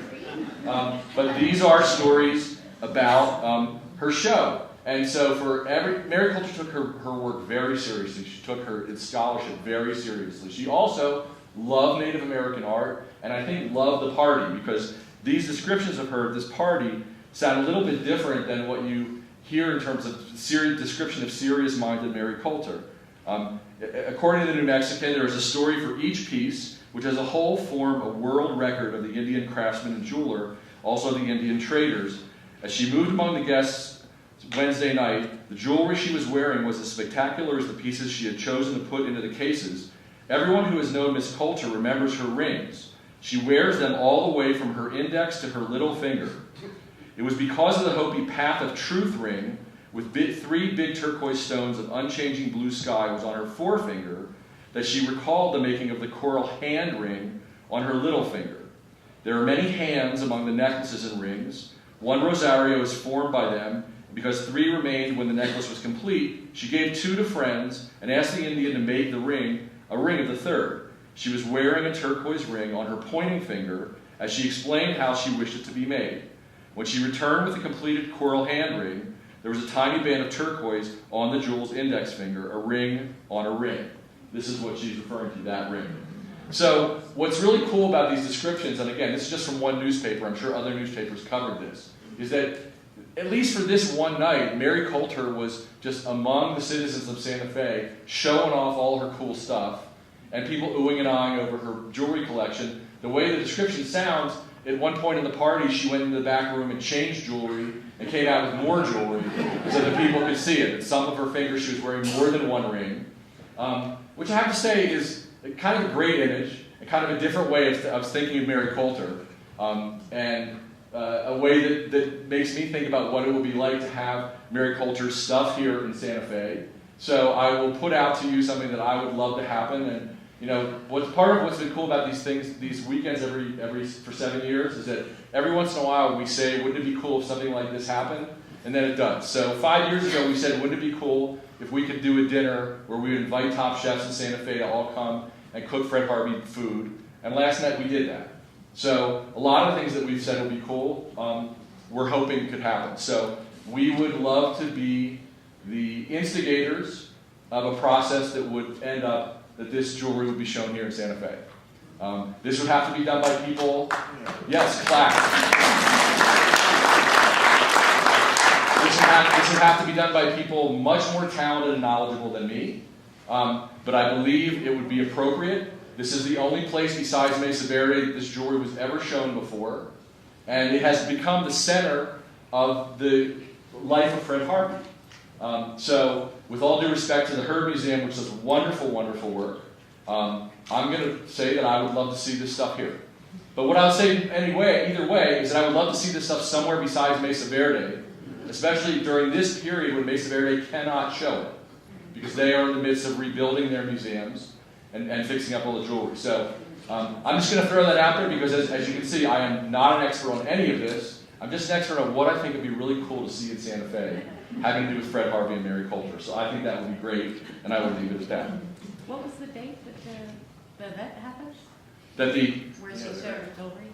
But these are stories about her show. And so Mary Coulter took her work very seriously. She took its scholarship very seriously. She also loved Native American art, and I think loved the party, because these descriptions of her at this party sound a little bit different than what you hear in terms of description of serious-minded Mary Coulter. According to the New Mexican, there is a story for each piece, which as a whole form a world record of the Indian craftsman and jeweler, also the Indian traders. As she moved among the guests Wednesday night, the jewelry she was wearing was as spectacular as the pieces she had chosen to put into the cases. Everyone who has known Miss Coulter remembers her rings. She wears them all the way from her index to her little finger. It was because of the Hopi Path of Truth ring, with 3 big turquoise stones of unchanging blue sky was on her forefinger, that she recalled the making of the coral hand ring on her little finger. There are many hands among the necklaces and rings. 1 rosario is formed by them, and because 3 remained when the necklace was complete, she gave 2 to friends and asked the Indian to make the ring a ring of the 3rd. She was wearing a turquoise ring on her pointing finger as she explained how she wished it to be made. When she returned with the completed coral hand ring, there was a tiny band of turquoise on the jewel's index finger, a ring on a ring. This is what she's referring to, that ring. So what's really cool about these descriptions, and again, this is just from one newspaper, I'm sure other newspapers covered this, is that at least for this one night, Mary Coulter was just among the citizens of Santa Fe, showing off all her cool stuff, and people oohing and ahhing over her jewelry collection. The way the description sounds, at one point in the party, she went into the back room and changed jewelry and came out with more jewelry so that people could see it. At some of her fingers, she was wearing more than one ring, which I have to say is kind of a great image, and kind of a different way of thinking of Mary Coulter, and a way that makes me think about what it would be like to have Mary Coulter's stuff here in Santa Fe. So I will put out to you something that I would love to happen, and what's part of what's been cool about these things, these weekends every for 7 years, is that every once in a while we say, wouldn't it be cool if something like this happened? And then it does. So 5 years ago we said, wouldn't it be cool if we could do a dinner where we would invite top chefs in Santa Fe to all come and cook Fred Harvey food? And last night we did that. So a lot of things that we've said would be cool, we're hoping could happen. So we would love to be the instigators of a process that would end up that this jewelry would be shown here in Santa Fe. This would have to be done by people, yes, clap. This would have to be done by people much more talented and knowledgeable than me, but I believe it would be appropriate. This is the only place besides Mesa Verde that this jewelry was ever shown before, and it has become the center of the life of Fred Harvey. So, with all due respect to the Herb Museum, which does wonderful, wonderful work, I'm going to say that I would love to see this stuff here. But what I would say either way, is that I would love to see this stuff somewhere besides Mesa Verde, especially during this period when Mesa Verde cannot show it, because they are in the midst of rebuilding their museums and fixing up all the jewelry. So, I'm just going to throw that out there because, as you can see, I am not an expert on any of this. I'm just an expert on what I think would be really cool to see in Santa Fe, having to do with Fred Harvey and Mary Coulter. So I think that would be great, and I would leave it at that. What was the date that happened? That the Where's the jewelry?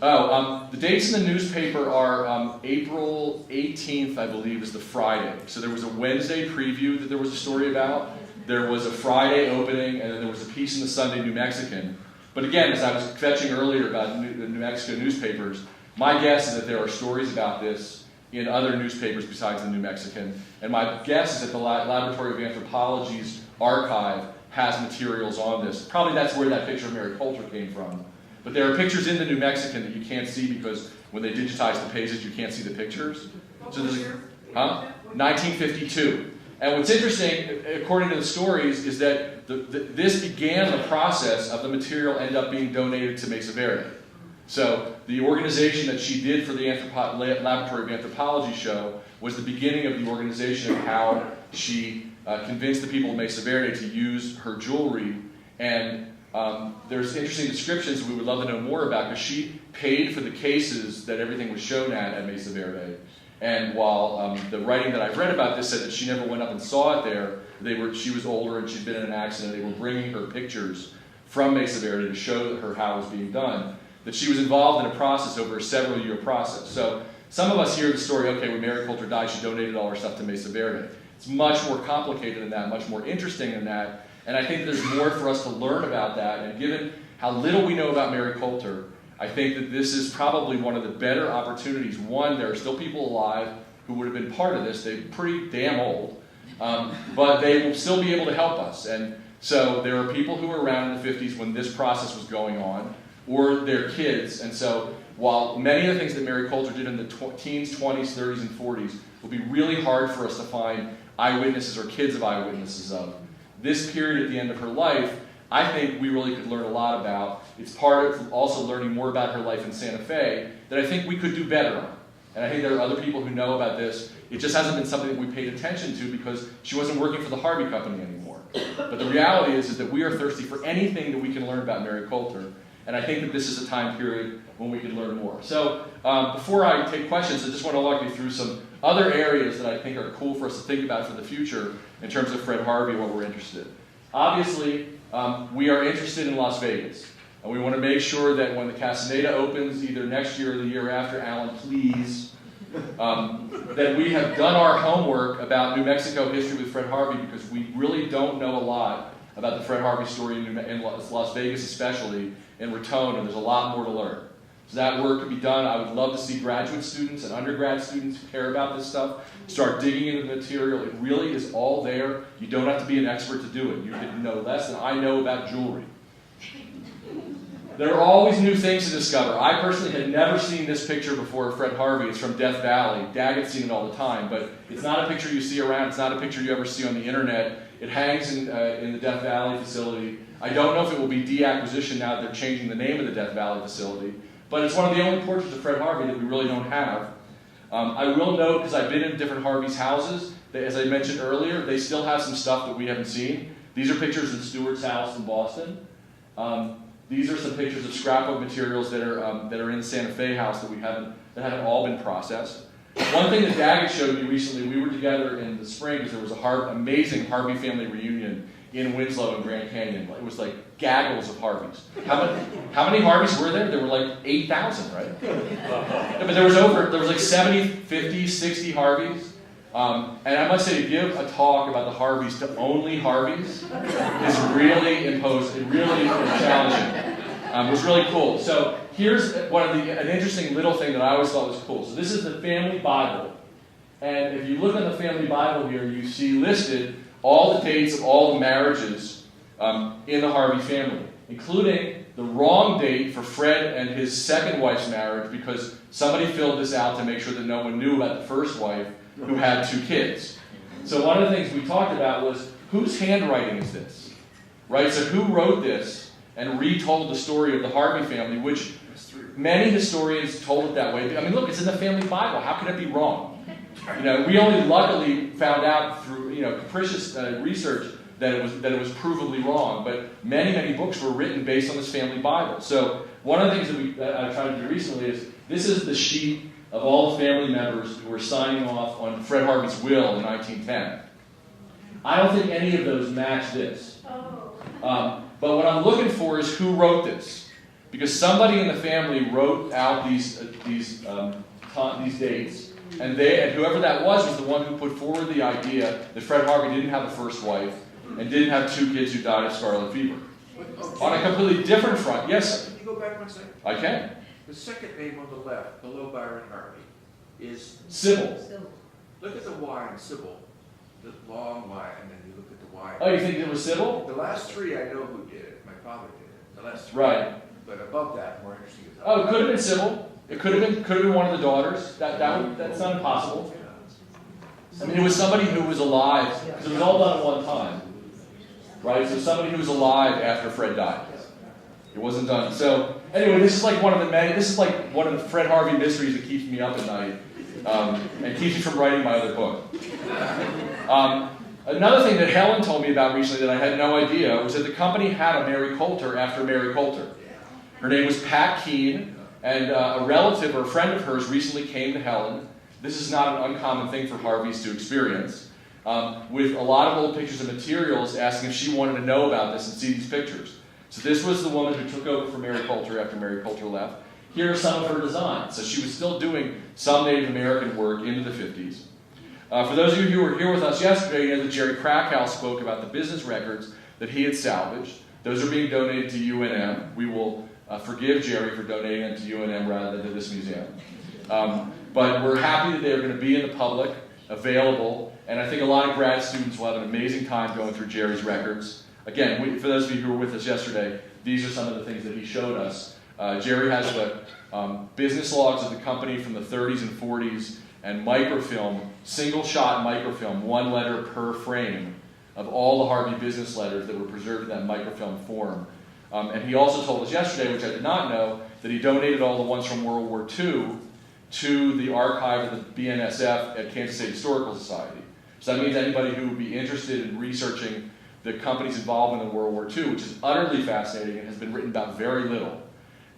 the dates in the newspaper are April 18th, I believe, is the Friday. So there was a Wednesday preview that there was a story about. There was a Friday opening, and then there was a piece in the Sunday New Mexican. But again, as I was fetching earlier about the New Mexico newspapers, my guess is that there are stories about this in other newspapers besides the New Mexican. And my guess is that the Laboratory of Anthropology's archive has materials on this. Probably that's where that picture of Mary Coulter came from. But there are pictures in the New Mexican that you can't see because when they digitize the pages, you can't see the pictures. So there's 1952. And what's interesting, according to the stories, is that this began the process of the material end up being donated to Mesa Verde. So the organization that she did for the Laboratory of Anthropology show was the beginning of the organization of how she convinced the people of Mesa Verde to use her jewelry. And there's interesting descriptions we would love to know more about because she paid for the cases that everything was shown at Mesa Verde. And while the writing that I've read about this said that she never went up and saw it there, she was older and she'd been in an accident. They were bringing her pictures from Mesa Verde to show her how it was being done. That she was involved in a process over a several-year process. So some of us hear the story, okay, when Mary Coulter died, she donated all her stuff to Mesa Verde. It's much more complicated than that, much more interesting than that, and I think there's more for us to learn about that, and given how little we know about Mary Coulter, I think that this is probably one of the better opportunities. One, there are still people alive who would have been part of this. They're pretty damn old, but they will still be able to help us. And so there are people who were around in the 50s when this process was going on, or their kids. And so while many of the things that Mary Coulter did in the teens, 20s, 30s, and 40s will be really hard for us to find eyewitnesses or kids of eyewitnesses of, this period at the end of her life, I think we really could learn a lot about. It's part of also learning more about her life in Santa Fe that I think we could do better on. And I think there are other people who know about this. It just hasn't been something that we paid attention to because she wasn't working for the Harvey Company anymore. But the reality is that we are thirsty for anything that we can learn about Mary Coulter. And I think that this is a time period when we can learn more. So before I take questions, I just want to walk you through some other areas that I think are cool for us to think about for the future in terms of Fred Harvey and what we're interested in. Obviously, we are interested in Las Vegas. And we want to make sure that when the Casaneda opens, either next year or the year after, Alan, please, that we have done our homework about New Mexico history with Fred Harvey because we really don't know a lot about the Fred Harvey story in Las Vegas especially, in Raton, and there's a lot more to learn. So that work can be done. I would love to see graduate students and undergrad students who care about this stuff start digging into the material. It really is all there. You don't have to be an expert to do it. You can know less than I know about jewelry. There are always new things to discover. I personally had never seen this picture before of Fred Harvey. It's from Death Valley. Daggett's seen it all the time, but it's not a picture you see around. It's not a picture you ever see on the internet. It hangs in the Death Valley facility. I don't know if it will be deacquisition now that they're changing the name of the Death Valley facility, but it's one of the only portraits of Fred Harvey that we really don't have. I will note, because I've been in different Harvey's houses, that as I mentioned earlier, they still have some stuff that we haven't seen. These are pictures in Stewart's house in Boston. These are some pictures of scrapbook materials that are in the Santa Fe house that haven't all been processed. One thing that Daggett showed me recently, we were together in the spring because there was an amazing Harvey family reunion in Winslow and Grand Canyon. It was like gaggles of Harveys. How many Harveys were there? There were like 8,000, right? Yeah, but there was like 70, 50, 60 Harveys. And I must say, to give a talk about the Harveys to only Harveys is really challenging. It was really cool. So here's an interesting little thing that I always thought was cool. So this is the family Bible. And if you look at the family Bible here, you see listed all the dates of all the marriages in the Harvey family, including the wrong date for Fred and his second wife's marriage, because somebody filled this out to make sure that no one knew about the first wife, who had 2 kids. So one of the things we talked about was, whose handwriting is this? Right? So who wrote this and retold the story of the Harvey family, which many historians told it that way. I mean, look, it's in the family Bible. How could it be wrong? We only luckily found out through capricious research that it was provably wrong. But many, many books were written based on this family Bible. So one of the things that I tried to do recently is, this is the sheet of all the family members who were signing off on Fred Harvey's will in 1910. I don't think any of those match this. But what I'm looking for is who wrote this. Because somebody in the family wrote out these dates, and whoever that was the one who put forward the idea that Fred Harvey didn't have a first wife and didn't have 2 kids who died of scarlet fever. On a completely different front. Yes, sir. Can you go back 1 second? I can. The second name on the left, below Byron Harvey, is Sybil. Look at the Y in Sybil, the long Y, and then you look at the Y. Oh, you think it was Sybil? The last 3 I know who did it. My father did it. The last 3. Right. But above that, more interesting is. Oh, it could have been Sybil. It could have been one of the daughters. That's not impossible. I mean, it was somebody who was alive, because it was all done at one time, right? So somebody who was alive after Fred died. It wasn't done. So anyway, this is like one of the Fred Harvey mysteries that keeps me up at night, and keeps me from writing my other book. Another thing that Helen told me about recently that I had no idea was that the company had a Mary Coulter after Mary Coulter. Her name was Pat Keene, and a relative or a friend of hers recently came to Helen. This is not an uncommon thing for Harveys to experience, with a lot of old pictures and materials, asking if she wanted to know about this and see these pictures. So this was the woman who took over for Mary Coulter after Mary Coulter left. Here are some of her designs. So she was still doing some Native American work into the 50s. For those of you who were here with us yesterday, you know that Jerry Krakow spoke about the business records that he had salvaged. Those are being donated to UNM. We will forgive Jerry for donating them to UNM rather than to this museum. But we're happy that they're going to be in the public, available, and I think a lot of grad students will have an amazing time going through Jerry's records. Again, for those of you who were with us yesterday, these are some of the things that he showed us. Jerry has the business logs of the company from the 30s and 40s, and microfilm, single-shot microfilm, 1 letter per frame, of all the Harvey business letters that were preserved in that microfilm form. And he also told us yesterday, which I did not know, that he donated all the ones from World War II to the archive of the BNSF at Kansas State Historical Society. So that means anybody who would be interested in researching the company's involvement in World War II, which is utterly fascinating and has been written about very little,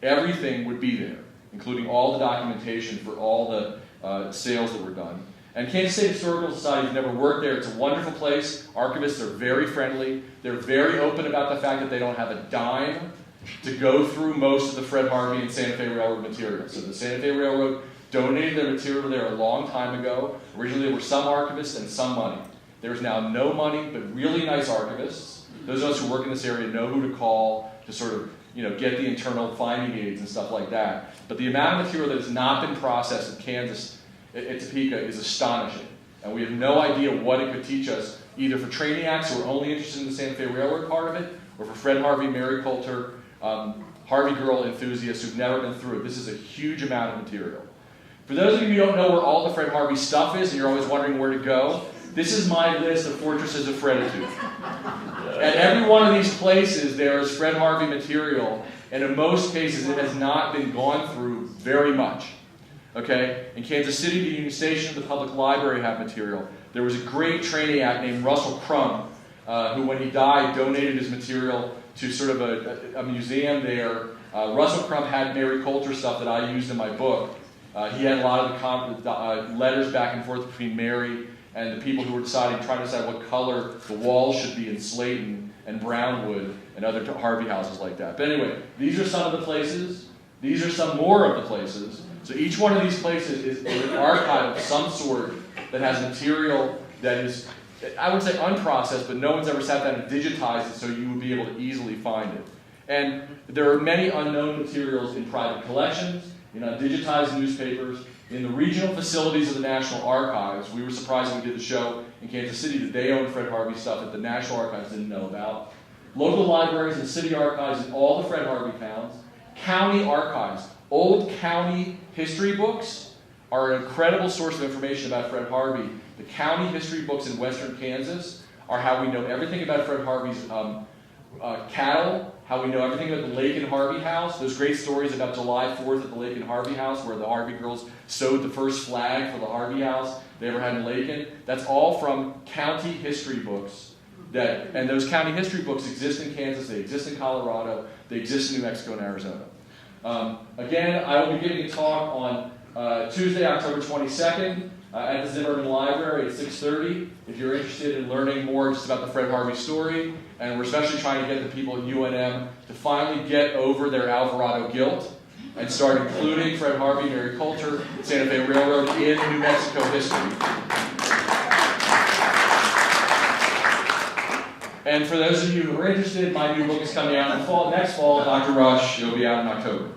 everything would be there, including all the documentation for all the sales that were done. And Kansas State Historical Society has never worked there. It's a wonderful place. Archivists are very friendly. They're very open about the fact that they don't have a dime to go through most of the Fred Harvey and Santa Fe Railroad material. So the Santa Fe Railroad donated their material there a long time ago. Originally there were some archivists and some money. There's now no money, but really nice archivists Those of us who work in this area know who to call to sort of, get the internal finding aids and stuff like that. But the amount of material that has not been processed at Kansas, at Topeka, is astonishing. And we have no idea what it could teach us, either for trainees who are only interested in the Santa Fe Railroad part of it, or for Fred Harvey, Mary Coulter, Harvey Girl enthusiasts who've never been through it. This is a huge amount of material. For those of you who don't know where all the Fred Harvey stuff is, and you're always wondering where to go, this is my list of fortresses of Freditude. At every one of these places, there is Fred Harvey material, and in most cases, it has not been gone through very much. Okay? In Kansas City, the Union Station, the public library have material. There was a great trainee act named Russell Crumb, who, when he died, donated his material to sort of a museum there. Russell Crumb had Mary Coulter stuff that I used in my book. He had a lot of the letters back and forth between Mary and the people who were trying to decide what color the walls should be in Slayton and Brownwood and other Harvey houses like that. But anyway, these are some of the places. These are some more of the places. So each one of these places is an archive of some sort that has material that is, I would say unprocessed, but no one's ever sat down and digitized it so you would be able to easily find it. And there are many unknown materials in private collections, in undigitized newspapers, in the regional facilities of the National Archives. We were surprised when we did the show in Kansas City that they own Fred Harvey stuff that the National Archives didn't know about. Local libraries and city archives in all the Fred Harvey towns. County archives. Old county history books are an incredible source of information about Fred Harvey. The county history books in western Kansas are how we know everything about Fred Harvey's cattle, how we know everything about the Lake and Harvey house, those great stories about July 4th at the Lake and Harvey house where the Harvey girls sewed the first flag for the Harvey house they ever had in Lakin. That's all from county history books. And those county history books exist in Kansas, they exist in Colorado, they exist in New Mexico and Arizona. Again, I will be giving a talk on Tuesday, October 22nd at the Zimmerman Library at 6:30 if you're interested in learning more just about the Fred Harvey story. And we're especially trying to get the people at UNM to finally get over their Alvarado guilt and start including Fred Harvey, Mary Coulter, Santa Fe Railroad in New Mexico history. And for those of you who are interested, my new book is coming out in the fall. Next fall, Dr. Rush, it'll be out in October.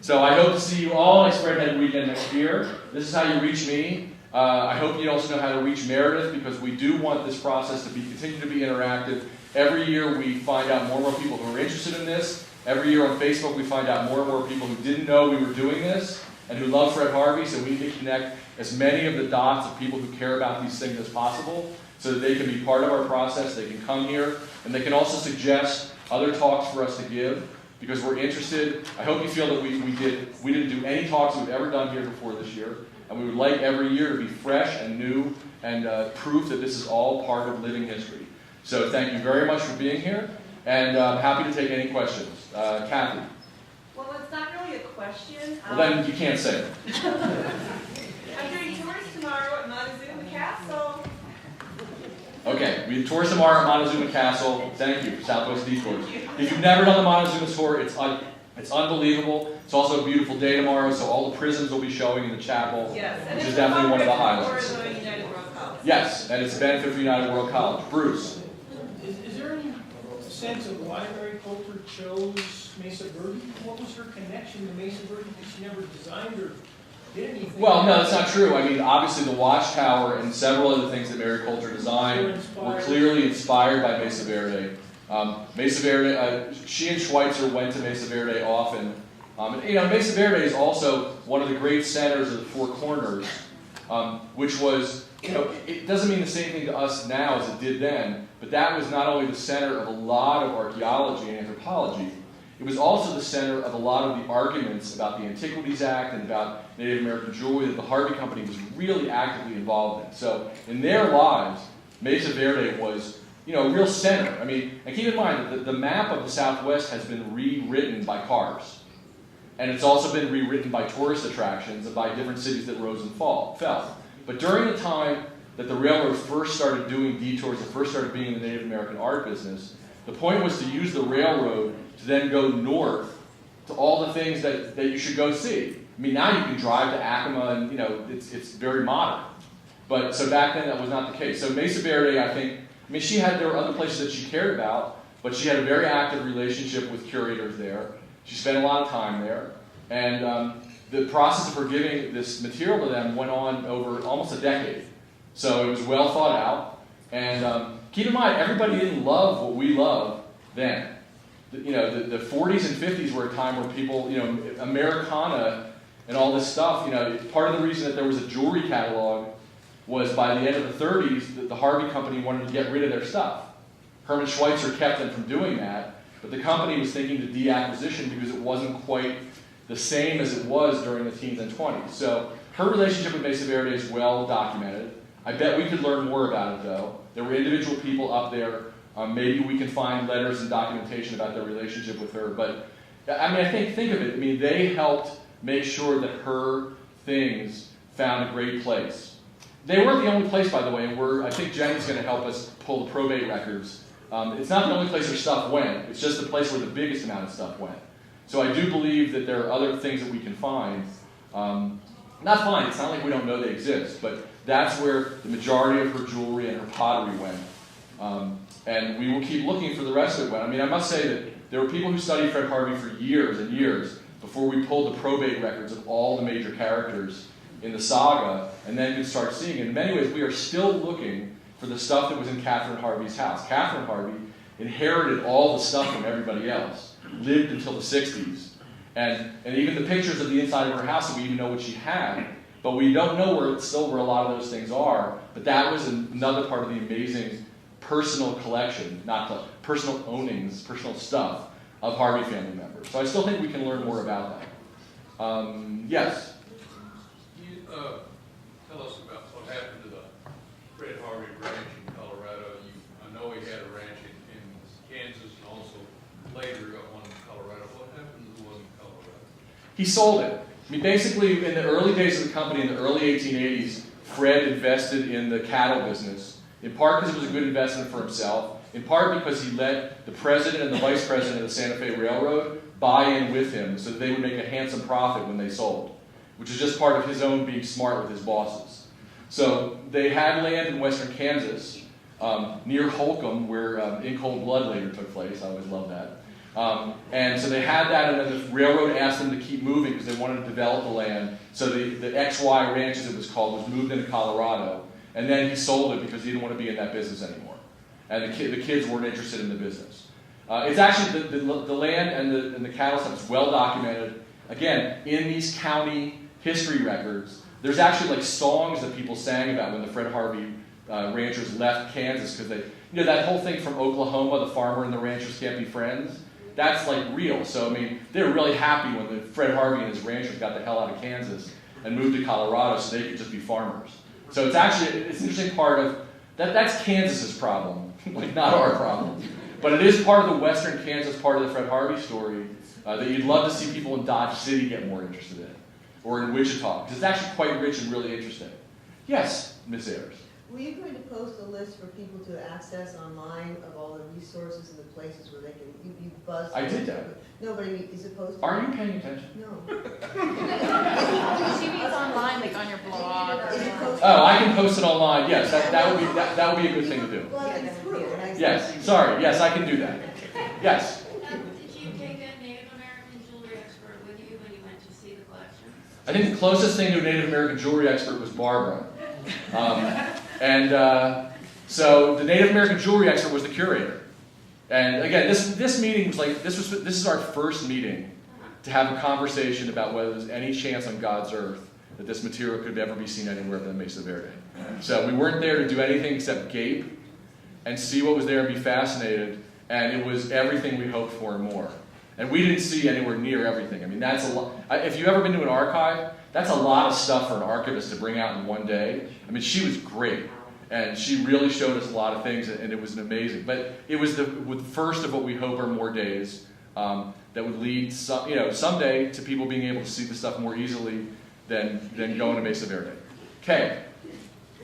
So I hope to see you all next Spreadhead weekend next year. This is how you reach me. I hope you also know how to reach Meredith because we do want this process to continue to be interactive. Every year we find out more and more people who are interested in this. Every year on Facebook we find out more and more people who didn't know we were doing this and who love Fred Harvey, so we need to connect as many of the dots of people who care about these things as possible so that they can be part of our process, they can come here, and they can also suggest other talks for us to give because we're interested. I hope you feel that we didn't do any talks we've ever done here before this year, and we would like every year to be fresh and new and proof that this is all part of living history. So thank you very much for being here, and I'm happy to take any questions. Kathy? Well, it's not really a question. Well, then you can't say it. I'm doing tours tomorrow at Montezuma Castle. Okay, we have tours tomorrow at Montezuma Castle. Thank you, Southwest Detours. If you've never done the Montezuma tour, it's unbelievable. It's also a beautiful day tomorrow, so all the prisms will be showing in the chapel, Yes, and which it's is definitely one of the highlights. For the United World College. Yes, and it's a benefit for United World College. Bruce? Is there any sense of why Mary Coulter chose Mesa Verde? What was her connection to Mesa Verde? Did she never designed or did anything? Well, no, that's not true. I mean, obviously the Watchtower and several other things that Mary Coulter designed were clearly inspired by Mesa Verde. Mesa Verde, she and Schweitzer went to Mesa Verde often. And, Mesa Verde is also one of the great centers of the Four Corners, which was, it doesn't mean the same thing to us now as it did then, but that was not only the center of a lot of archaeology and anthropology, it was also the center of a lot of the arguments about the Antiquities Act and about Native American jewelry that the Harvey Company was really actively involved in. So in their lives, Mesa Verde was, a real center. I mean, and keep in mind that the map of the Southwest has been rewritten by cars. And it's also been rewritten by tourist attractions and by different cities that rose and fell. But during the time that the railroad first started doing detours and first started being in the Native American art business, the point was to use the railroad to then go north to all the things that you should go see. I mean, now you can drive to Acoma and, it's very modern. But so back then that was not the case. So Mesa Verde, there were other places that she cared about, but she had a very active relationship with curators there. She spent a lot of time there, and the process of her giving this material to them went on over almost a decade. So it was well thought out, and keep in mind, everybody didn't love what we love then. The 40s and 50s were a time where people, Americana and all this stuff, part of the reason that there was a jewelry catalog was by the end of the 30s, the Harvey company wanted to get rid of their stuff. Herman Schweitzer kept them from doing that, but the company was thinking to deacquisition because it wasn't quite the same as it was during the teens and 20s. So her relationship with Mesa Verde is well documented. I bet we could learn more about it, though. There were individual people up there. Maybe we can find letters and documentation about their relationship with her. But, I think of it. They helped make sure that her things found a great place. They weren't the only place, by the way, and I think Jenny's going to help us pull the probate records. It's not the only place where stuff went. It's just the place where the biggest amount of stuff went. So I do believe that there are other things that we can find. Not find, it's not like we don't know they exist, but that's where the majority of her jewelry and her pottery went. And we will keep looking for the rest of it. I must say that there were people who studied Fred Harvey for years and years before we pulled the probate records of all the major characters in the saga, and then could start seeing it. In many ways, we are still looking for the stuff that was in Catherine Harvey's house. Catherine Harvey inherited all the stuff from everybody else, lived until the 60s. And even the pictures of the inside of her house, we even know what she had, but we don't know where a lot of those things are. But that was another part of the amazing personal collection, not the personal ownings, personal stuff of Harvey family members. So I still think we can learn more about that. Yes? You tell us about what happened to the Fred Harvey ranch in Colorado. I know he had a ranch in Kansas and also later got one in Colorado. What happened to the one in Colorado? He sold it. Basically, in the early days of the company, in the early 1880s, Fred invested in the cattle business, in part because it was a good investment for himself, in part because he let the president and the vice president of the Santa Fe Railroad buy in with him so that they would make a handsome profit when they sold, which is just part of his own being smart with his bosses. So they had land in western Kansas, near Holcomb, where In Cold Blood later took place. I always love that. And so they had that, and then the railroad asked them to keep moving because they wanted to develop the land. So the XY Ranch, as it was called, was moved into Colorado. And then he sold it because he didn't want to be in that business anymore. And the kids weren't interested in the business. It's actually, the land and the cattle stuff is well documented. Again, in these county history records, there's actually songs that people sang about when the Fred Harvey ranchers left Kansas, because they, that whole thing from Oklahoma, the farmer and the ranchers can't be friends. That's real. So they were really happy when the Fred Harvey and his ranchers got the hell out of Kansas and moved to Colorado so they could just be farmers. So it's an interesting part of that. That's Kansas's problem, not our problem. But it is part of the western Kansas part of the Fred Harvey story that you'd love to see people in Dodge City get more interested in, or in Wichita, because it's actually quite rich and really interesting. Yes, Ms. Ayers. Were you going to post a list for people to access online of all the resources and the places where they can, you buzz? I did that. No, but is it posted? Are you paying attention? No. She means online, on your blog or. Is it posted? Oh, I can post it online. Yes, that would be a good thing to do. Well, it's through. Yes, sorry. Yes, I can do that. Yes. Did you take a Native American jewelry expert with you when you went to see the collection? I think the closest thing to a Native American jewelry expert was Barbara. So the Native American jewelry expert was the curator. And again, this meeting was this is our first meeting to have a conversation about whether there's any chance on God's earth that this material could ever be seen anywhere but in Mesa Verde. So we weren't there to do anything except gape and see what was there and be fascinated, and it was everything we hoped for and more. And we didn't see anywhere near everything. That's a lot. If you've ever been to an archive, that's a lot of stuff for an archivist to bring out in one day. She was great, and she really showed us a lot of things, and it was amazing. But it was the first of what we hope are more days that would lead someday to people being able to see the stuff more easily than going to Mesa Verde. Okay.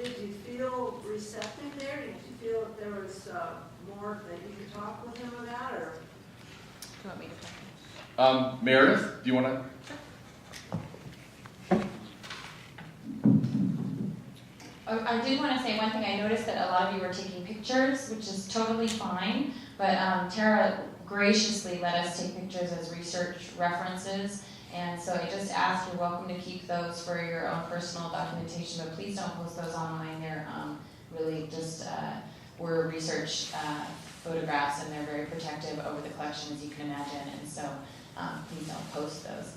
Did you feel receptive there? Did you feel that there was more that you could talk with him about, or? Do you want me to talk? Meredith, do you want to? I did want to say one thing. I noticed that a lot of you were taking pictures, which is totally fine, But Tara graciously let us take pictures as research references. And so I just asked, you're welcome to keep those for your own personal documentation, but please don't post those online. They're really just, were research photographs, and they're very protective over the collection, as you can imagine, and so please don't post those.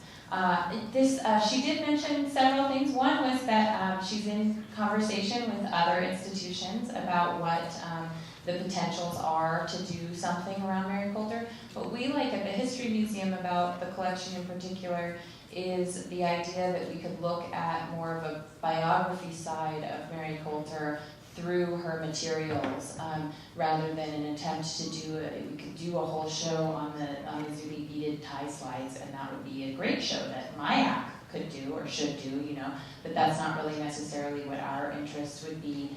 She did mention several things. One was that she's in conversation with other institutions about what the potentials are to do something around Mary Coulter. What we like at the History Museum about the collection in particular is the idea that we could look at more of a biography side of Mary Coulter through her materials, rather than an attempt to we could do a whole show on the Zuni beaded tie slides, and that would be a great show that MIAC could do or should do, but that's not really necessarily what our interest would be.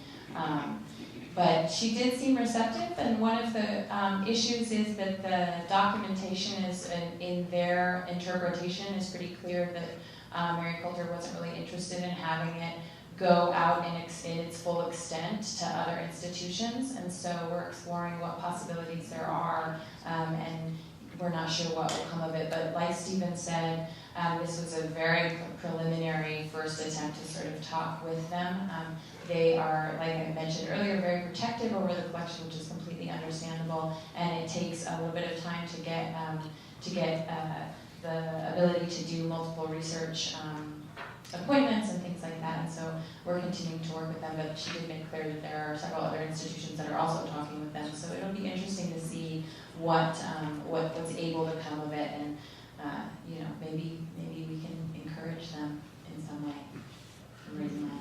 But she did seem receptive, and one of the issues is that the documentation is, in their interpretation, is pretty clear that Mary Coulter wasn't really interested in having it go out in its full extent to other institutions, and so we're exploring what possibilities there are, and we're not sure what will come of it. But like Stephen said, this was a very preliminary first attempt to sort of talk with them. They are, like I mentioned earlier, very protective over the collection, which is completely understandable, and it takes a little bit of time to get the ability to do multiple research appointments and things like that, and so we're continuing to work with them, but she did make clear that there are several other institutions that are also talking with them, so it'll be interesting to see what's able to come of it, and maybe we can encourage them in some way from raising money.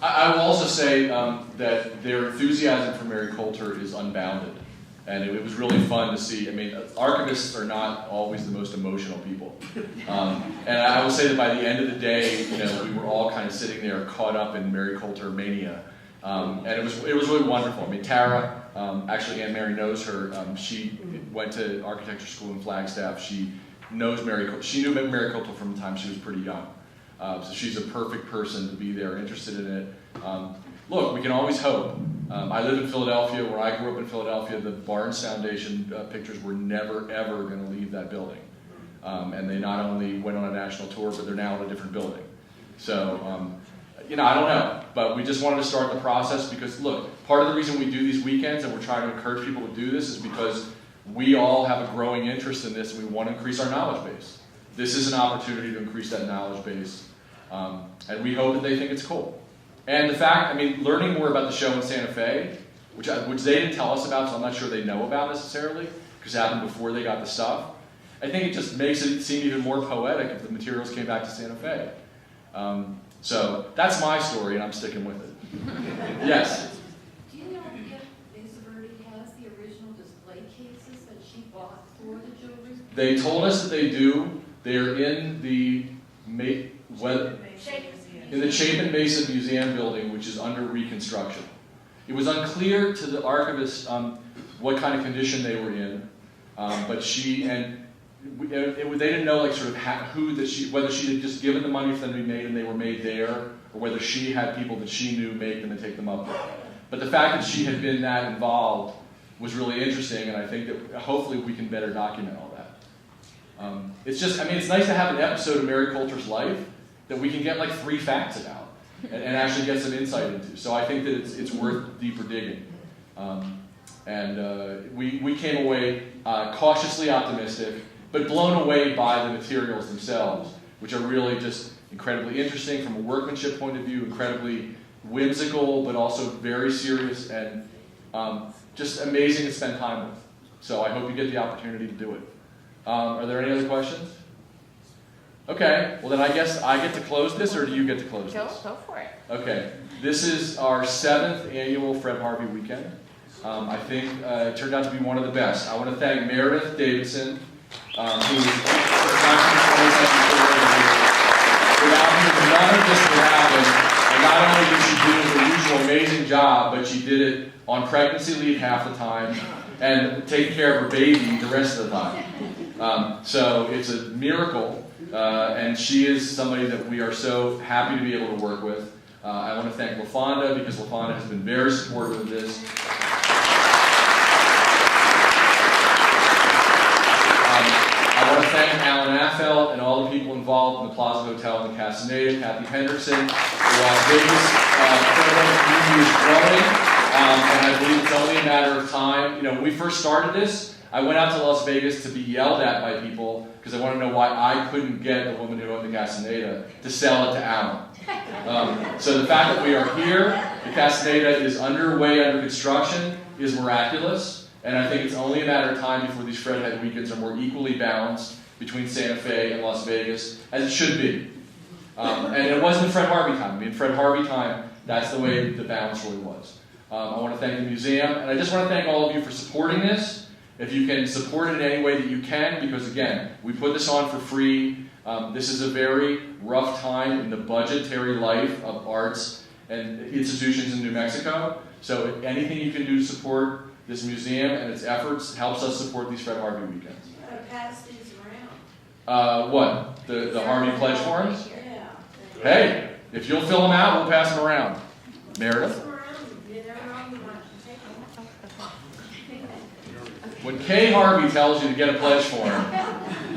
I will also say that their enthusiasm for Mary Coulter is unbounded. And it was really fun to see. I mean, archivists are not always the most emotional people. And I will say that by the end of the day, we were all kind of sitting there caught up in Mary Coulter mania. And it was really wonderful. I mean, Tara, actually Anne Mary knows her. She went to architecture school in Flagstaff. She knows Mary Coulter. She knew Mary Coulter from the time she was pretty young. So she's a perfect person to be there, interested in it. Look, we can always hope. I live in Philadelphia. Where I grew up in Philadelphia, the Barnes Foundation pictures were never, ever going to leave that building. And they not only went on a national tour, but they're now in a different building. So, I don't know. But we just wanted to start the process because, look, part of the reason we do these weekends and we're trying to encourage people to do this is because we all have a growing interest in this and we want to increase our knowledge base. This is an opportunity to increase that knowledge base. And we hope that they think it's cool. And the fact, learning more about the show in Santa Fe, which they didn't tell us about, so I'm not sure they know about necessarily, because it happened before they got the stuff. I think it just makes it seem even more poetic if the materials came back to Santa Fe. So that's my story, and I'm sticking with it. Yes? Do you know if Ms. Verde has the original display cases that she bought for the jewelry? They told us that they do. They're in the Chapin Mesa Museum building, which is under reconstruction. It was unclear to the archivist what kind of condition they were in, but they didn't know whether she had just given the money for them to be made and they were made there, or whether she had people that she knew make them and take them up there. But the fact that she had been that involved was really interesting, and I think that hopefully we can better document all that. It's nice to have an episode of Mary Coulter's life that we can get like 3 facts about and actually get some insight into. So I think that it's worth deeper digging. We came away cautiously optimistic, but blown away by the materials themselves, which are really just incredibly interesting from a workmanship point of view, incredibly whimsical, but also very serious and just amazing to spend time with. So I hope you get the opportunity to do it. Are there any other questions? Okay, well then I guess I get to close this, or do you get to close this? Go for it. Okay, this is our 7th annual Fred Harvey weekend. I think it turned out to be one of the best. I want to thank Meredith Davidson, who without him, none of this would happen. And not only did she do her usual amazing job, but she did it on pregnancy leave half the time and taking care of her baby the rest of the time. So it's a miracle. And she is somebody that we are so happy to be able to work with. I want to thank LaFonda because LaFonda has been very supportive of this. thank Alan Affel and all the people involved in the Plaza Hotel in the Casanova, Kathy Henderson. The Las Vegas community is growing, and I believe it's only a matter of time. You know, when we first started this, I went out to Las Vegas to be yelled at by people because I wanted to know why I couldn't get the woman who owned the Casanova to sell it to Alan. So the fact that we are here, the Casanova is underway, under construction, is miraculous. And I think it's only a matter of time before these Fred Head weekends are more equally balanced between Santa Fe and Las Vegas, as it should be. And it wasn't Fred Harvey time. I mean, Fred Harvey time, that's the way the balance really was. I want to thank the museum, and I just want to thank all of you for supporting this. If you can support it in any way that you can, because again, we put this on for free. This is a very rough time in the budgetary life of arts and institutions in New Mexico. So anything you can do to support this museum and its efforts helps us support these Fred Harvey weekends. You gotta pass these around. What? The Harvey pledge forms? Yeah. Hey, if you'll fill them out, we'll pass them around. Pass Meredith? them around, you never know, you might take them. When Kay Harvey tells you to get a pledge form,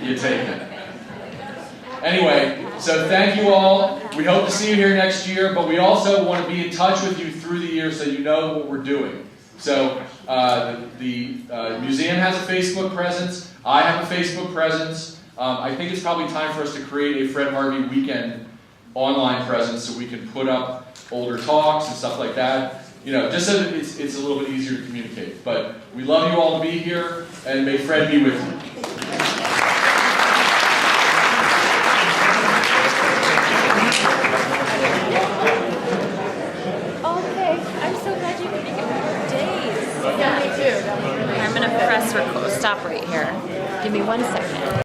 you take it. Anyway, so thank you all. We hope to see you here next year, but we also want to be in touch with you through the year so you know what we're doing. So the museum has a Facebook presence. I have a Facebook presence. I think it's probably time for us to create a Fred Harvey weekend online presence so we can put up older talks and stuff like that. You know, just so that it's a little bit easier to communicate. But we love you all to be here, and may Fred be with you.